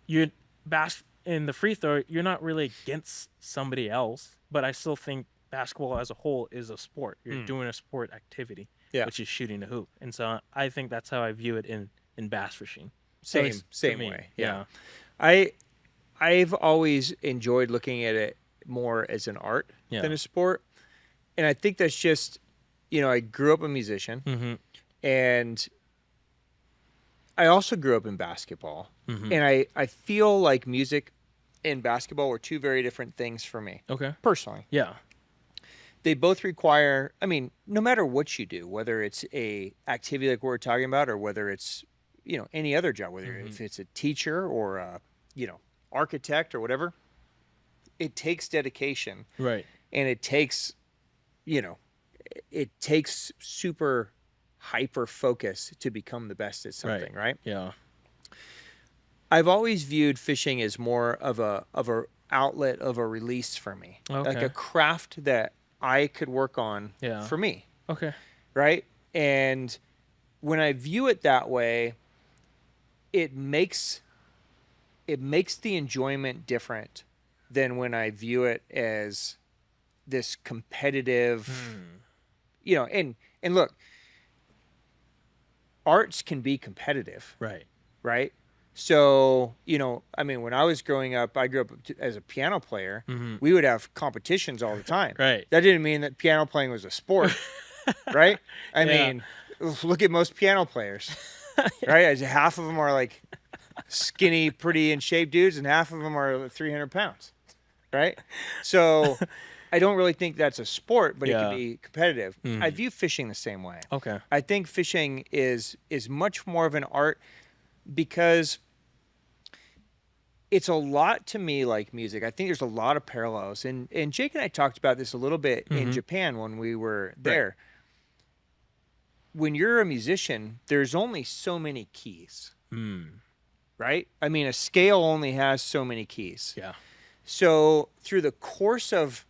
[SPEAKER 2] you're bass in the free throw, you're not really against somebody else. But I still think basketball as a whole is a sport. You're doing a sport activity, which is shooting a hoop. And so I think that's how I view it in bass fishing.
[SPEAKER 1] Same way. Yeah. I've always enjoyed looking at it more as an art than a sport. And I think that's just, I grew up a musician and I also grew up in basketball. And I feel like music and basketball were two very different things for me.
[SPEAKER 2] Okay.
[SPEAKER 1] Personally. Yeah. They both require, no matter what you do, whether it's a activity like we're talking about or whether it's, any other job, whether if it's a teacher or a, architect or whatever, it takes dedication.
[SPEAKER 2] Right.
[SPEAKER 1] And it takes, it takes super hyper focus to become the best at something, right?
[SPEAKER 2] Yeah.
[SPEAKER 1] I've always viewed fishing as more of a outlet, of a release for me.
[SPEAKER 2] Okay.
[SPEAKER 1] Like a craft that I could work on for me.
[SPEAKER 2] Okay.
[SPEAKER 1] Right? And when I view it that way, it makes the enjoyment different than when I view it as this competitive, and look, arts can be competitive.
[SPEAKER 2] Right.
[SPEAKER 1] Right. So, when I was growing up, I grew up as a piano player. We would have competitions all the time.
[SPEAKER 2] Right.
[SPEAKER 1] That didn't mean that piano playing was a sport. Right. I mean, look at most piano players. Right. Half of them are like skinny, pretty in shape dudes, and half of them are 300 pounds. Right. So I don't really think that's a sport, but it can be competitive. I view fishing the same way.
[SPEAKER 2] Okay.
[SPEAKER 1] I think fishing is much more of an art because it's a lot to me like music. I think there's a lot of parallels. And Jake and I talked about this a little bit in Japan when we were there. Right. When you're a musician, there's only so many keys. Right? A scale only has so many keys. Yeah. So through the course of,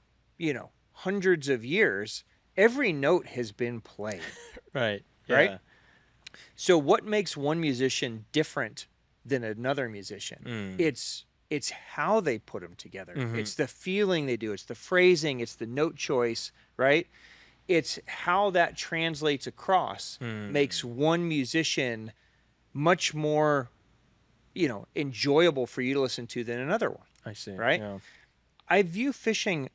[SPEAKER 1] hundreds of years, every note has been played. Right? Yeah. Right? So what makes one musician different than another musician? It's how they put them together. It's the feeling they do. It's the phrasing. It's the note choice, right? It's how that translates across makes one musician much more, enjoyable for you to listen to than another one.
[SPEAKER 2] I see.
[SPEAKER 1] Right?
[SPEAKER 2] Yeah.
[SPEAKER 1] I view fishing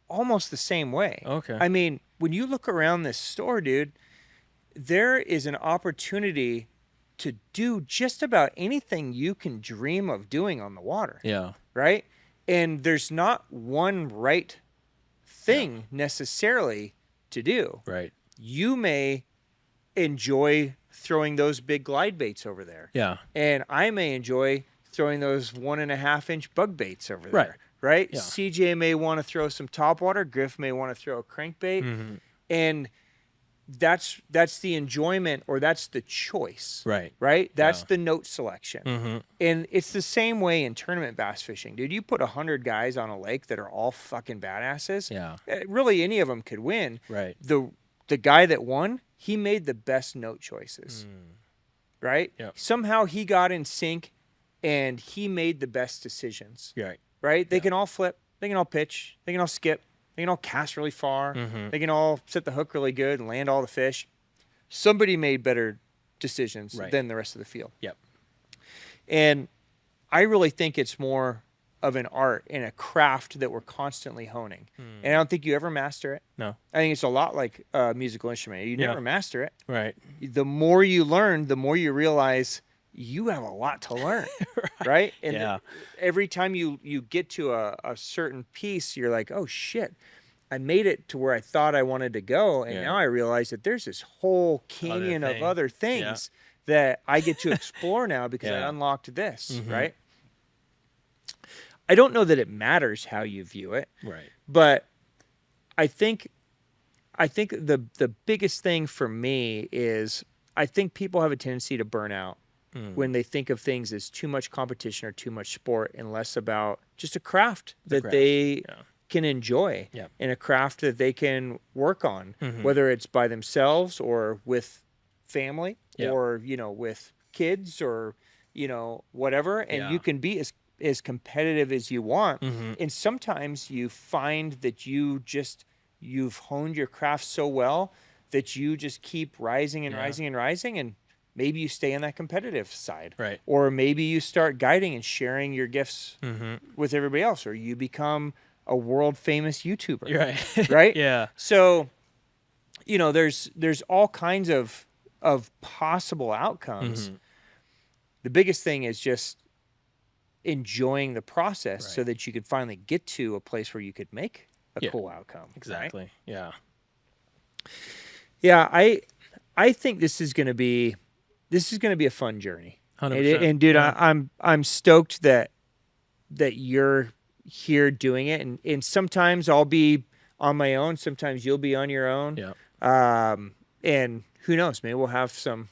[SPEAKER 1] almost the same way.
[SPEAKER 2] Okay.
[SPEAKER 1] When you look around this store, dude, there is an opportunity to do just about anything you can dream of doing on the water.
[SPEAKER 2] Yeah.
[SPEAKER 1] Right? And there's not one right thing necessarily to do.
[SPEAKER 2] Right.
[SPEAKER 1] You may enjoy throwing those big glide baits over there.
[SPEAKER 2] Yeah.
[SPEAKER 1] And I may enjoy throwing those 1.5-inch bug baits over there. Right?
[SPEAKER 2] Yeah.
[SPEAKER 1] CJ may want to throw some topwater. Griff may want to throw a crankbait. And that's the enjoyment, or that's the choice.
[SPEAKER 2] Right.
[SPEAKER 1] That's the note selection. And it's the same way in tournament bass fishing, dude. You put 100 guys on a lake that are all fucking badasses.
[SPEAKER 2] Yeah.
[SPEAKER 1] Really, any of them could win.
[SPEAKER 2] Right.
[SPEAKER 1] The guy that won, he made the best note choices. Right.
[SPEAKER 2] Yep.
[SPEAKER 1] Somehow he got in sync, and he made the best decisions. Right. They can all flip. They can all pitch. They can all skip. They can all cast really far. They can all set the hook really good and land all the fish. Somebody made better decisions than the rest of the field.
[SPEAKER 2] Yep.
[SPEAKER 1] And I really think it's more of an art and a craft that we're constantly honing. And I don't think you ever master it.
[SPEAKER 2] No.
[SPEAKER 1] I think it's a lot like a musical instrument. You never master it.
[SPEAKER 2] Right.
[SPEAKER 1] The more you learn, the more you realize you have a lot to learn. Right? And every time you get to a certain piece, you're like, oh shit, I made it to where I thought I wanted to go. And now I realize that there's this whole canyon of other things that I get to explore now because I unlocked this. Right? I don't know that it matters how you view it.
[SPEAKER 2] Right.
[SPEAKER 1] But I think the biggest thing for me is I think people have a tendency to burn out when they think of things as too much competition or too much sport, and less about just a craft that they can enjoy and a craft that they can work on, whether it's by themselves or with family or, with kids or, whatever. And you can be as competitive as you want. And sometimes you find that you've honed your craft so well that you just keep rising and rising and rising, and maybe you stay on that competitive side.
[SPEAKER 2] Right.
[SPEAKER 1] Or maybe you start guiding and sharing your gifts with everybody else, or you become a world famous YouTuber.
[SPEAKER 2] Right.
[SPEAKER 1] Right?
[SPEAKER 2] Yeah.
[SPEAKER 1] So, there's all kinds of possible outcomes. The biggest thing is just enjoying the process so that you could finally get to a place where you could make a cool outcome.
[SPEAKER 2] Exactly.
[SPEAKER 1] Right?
[SPEAKER 2] Yeah.
[SPEAKER 1] Yeah, I think this is going to be a fun journey.
[SPEAKER 2] 100%.
[SPEAKER 1] And dude, I'm stoked that you're here doing it, and sometimes I'll be on my own, sometimes you'll be on your own.
[SPEAKER 2] Yeah.
[SPEAKER 1] And who knows, maybe we'll have some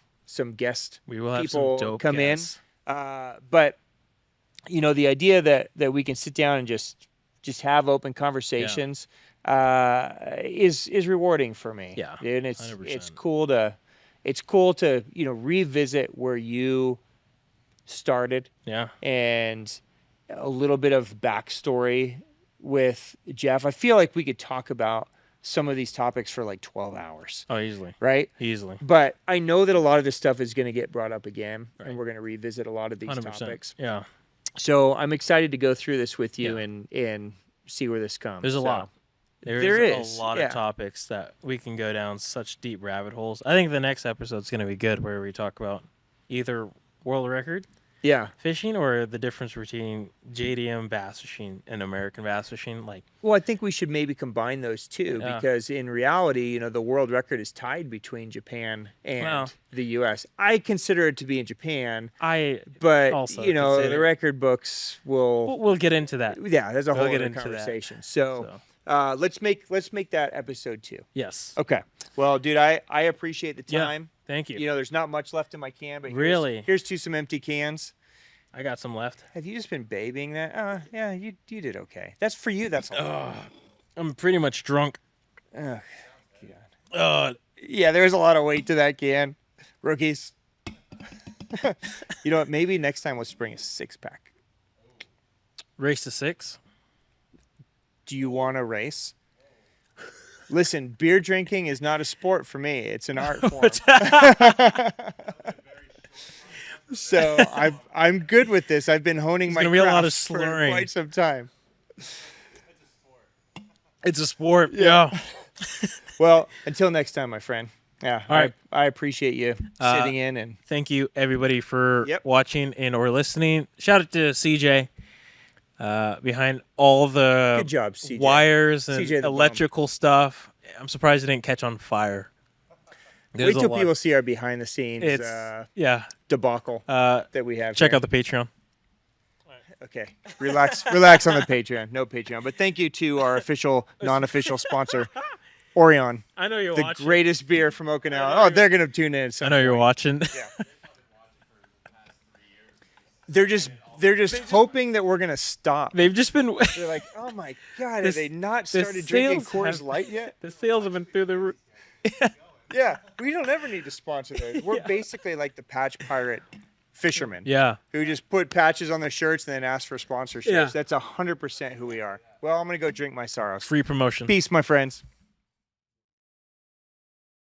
[SPEAKER 1] guest
[SPEAKER 2] We will have
[SPEAKER 1] people
[SPEAKER 2] some dope
[SPEAKER 1] come
[SPEAKER 2] guests.
[SPEAKER 1] in. But the idea that we can sit down and just have open conversations is rewarding for me.
[SPEAKER 2] Yeah.
[SPEAKER 1] And
[SPEAKER 2] 100%.
[SPEAKER 1] it's cool to revisit where you started.
[SPEAKER 2] Yeah.
[SPEAKER 1] And a little bit of backstory with Jeff. I feel like we could talk about some of these topics for like 12 hours.
[SPEAKER 2] Oh, easily.
[SPEAKER 1] Right?
[SPEAKER 2] Easily.
[SPEAKER 1] But I know that a lot of this stuff is going to get brought up again, and we're going to revisit a lot of these
[SPEAKER 2] 100%.
[SPEAKER 1] topics.
[SPEAKER 2] Yeah.
[SPEAKER 1] So I'm excited to go through this with you and see where this comes.
[SPEAKER 2] There's a lot.
[SPEAKER 1] There is
[SPEAKER 2] a lot of topics that we can go down such deep rabbit holes. I think the next episode's going to be good, where we talk about either world record fishing or the difference between JDM bass fishing and American bass fishing.
[SPEAKER 1] Well, I think we should maybe combine those two, because in reality, the world record is tied between Japan and the U.S. I consider it to be in Japan. But
[SPEAKER 2] also
[SPEAKER 1] the record books
[SPEAKER 2] we'll get into that.
[SPEAKER 1] Yeah, there's a whole other conversation. So let's make that episode 2.
[SPEAKER 2] Yes.
[SPEAKER 1] Okay. Well, dude, I appreciate the time.
[SPEAKER 2] Yeah, thank you.
[SPEAKER 1] There's not much left in my can, but here's to some empty cans.
[SPEAKER 2] I got some left.
[SPEAKER 1] Have you just been babying that? Yeah, you did okay. That's for you. That's all.
[SPEAKER 2] I'm pretty much drunk.
[SPEAKER 1] Oh, God. Yeah, there's a lot of weight to that can. Rookies. You know what? Maybe next time let's bring a 6-pack.
[SPEAKER 2] Race to 6?
[SPEAKER 1] Do you want to race? Listen, beer drinking is not a sport for me. It's an art form. So I'm good with this. I've been honing my craft
[SPEAKER 2] a lot of slurring
[SPEAKER 1] for quite some time.
[SPEAKER 2] It's a sport. Yeah.
[SPEAKER 1] Well, until next time, my friend. Yeah.
[SPEAKER 2] All right.
[SPEAKER 1] I appreciate you sitting in, and
[SPEAKER 2] thank you everybody for watching and or listening. Shout out to CJ behind all the
[SPEAKER 1] good job, CJ.
[SPEAKER 2] Wires and
[SPEAKER 1] CJ
[SPEAKER 2] electrical stuff. I'm surprised it didn't catch on fire.
[SPEAKER 1] Wait till people see our behind the scenes debacle that we have.
[SPEAKER 2] Check out the Patreon.
[SPEAKER 1] Okay. Relax on the Patreon. No Patreon. But thank you to our official, non-official sponsor, Orion.
[SPEAKER 2] I know you're
[SPEAKER 1] the
[SPEAKER 2] watching.
[SPEAKER 1] The greatest beer from Okinawa. Oh, they're going to tune in.
[SPEAKER 2] I know you're watching.
[SPEAKER 1] Yeah. They're just hoping that we're going to stop.
[SPEAKER 2] They've just been...
[SPEAKER 1] They're like, oh my God, have they not started drinking Coors Light yet?
[SPEAKER 2] The sales have been through the roof.
[SPEAKER 1] Yeah, we don't ever need to sponsor those. We're basically like the patch pirate fishermen.
[SPEAKER 2] Yeah.
[SPEAKER 1] Who just put patches on their shirts and then ask for sponsorships. Yeah. That's 100% who we are. Well, I'm going to go drink my sorrows.
[SPEAKER 2] Free promotion.
[SPEAKER 1] Peace, my friends.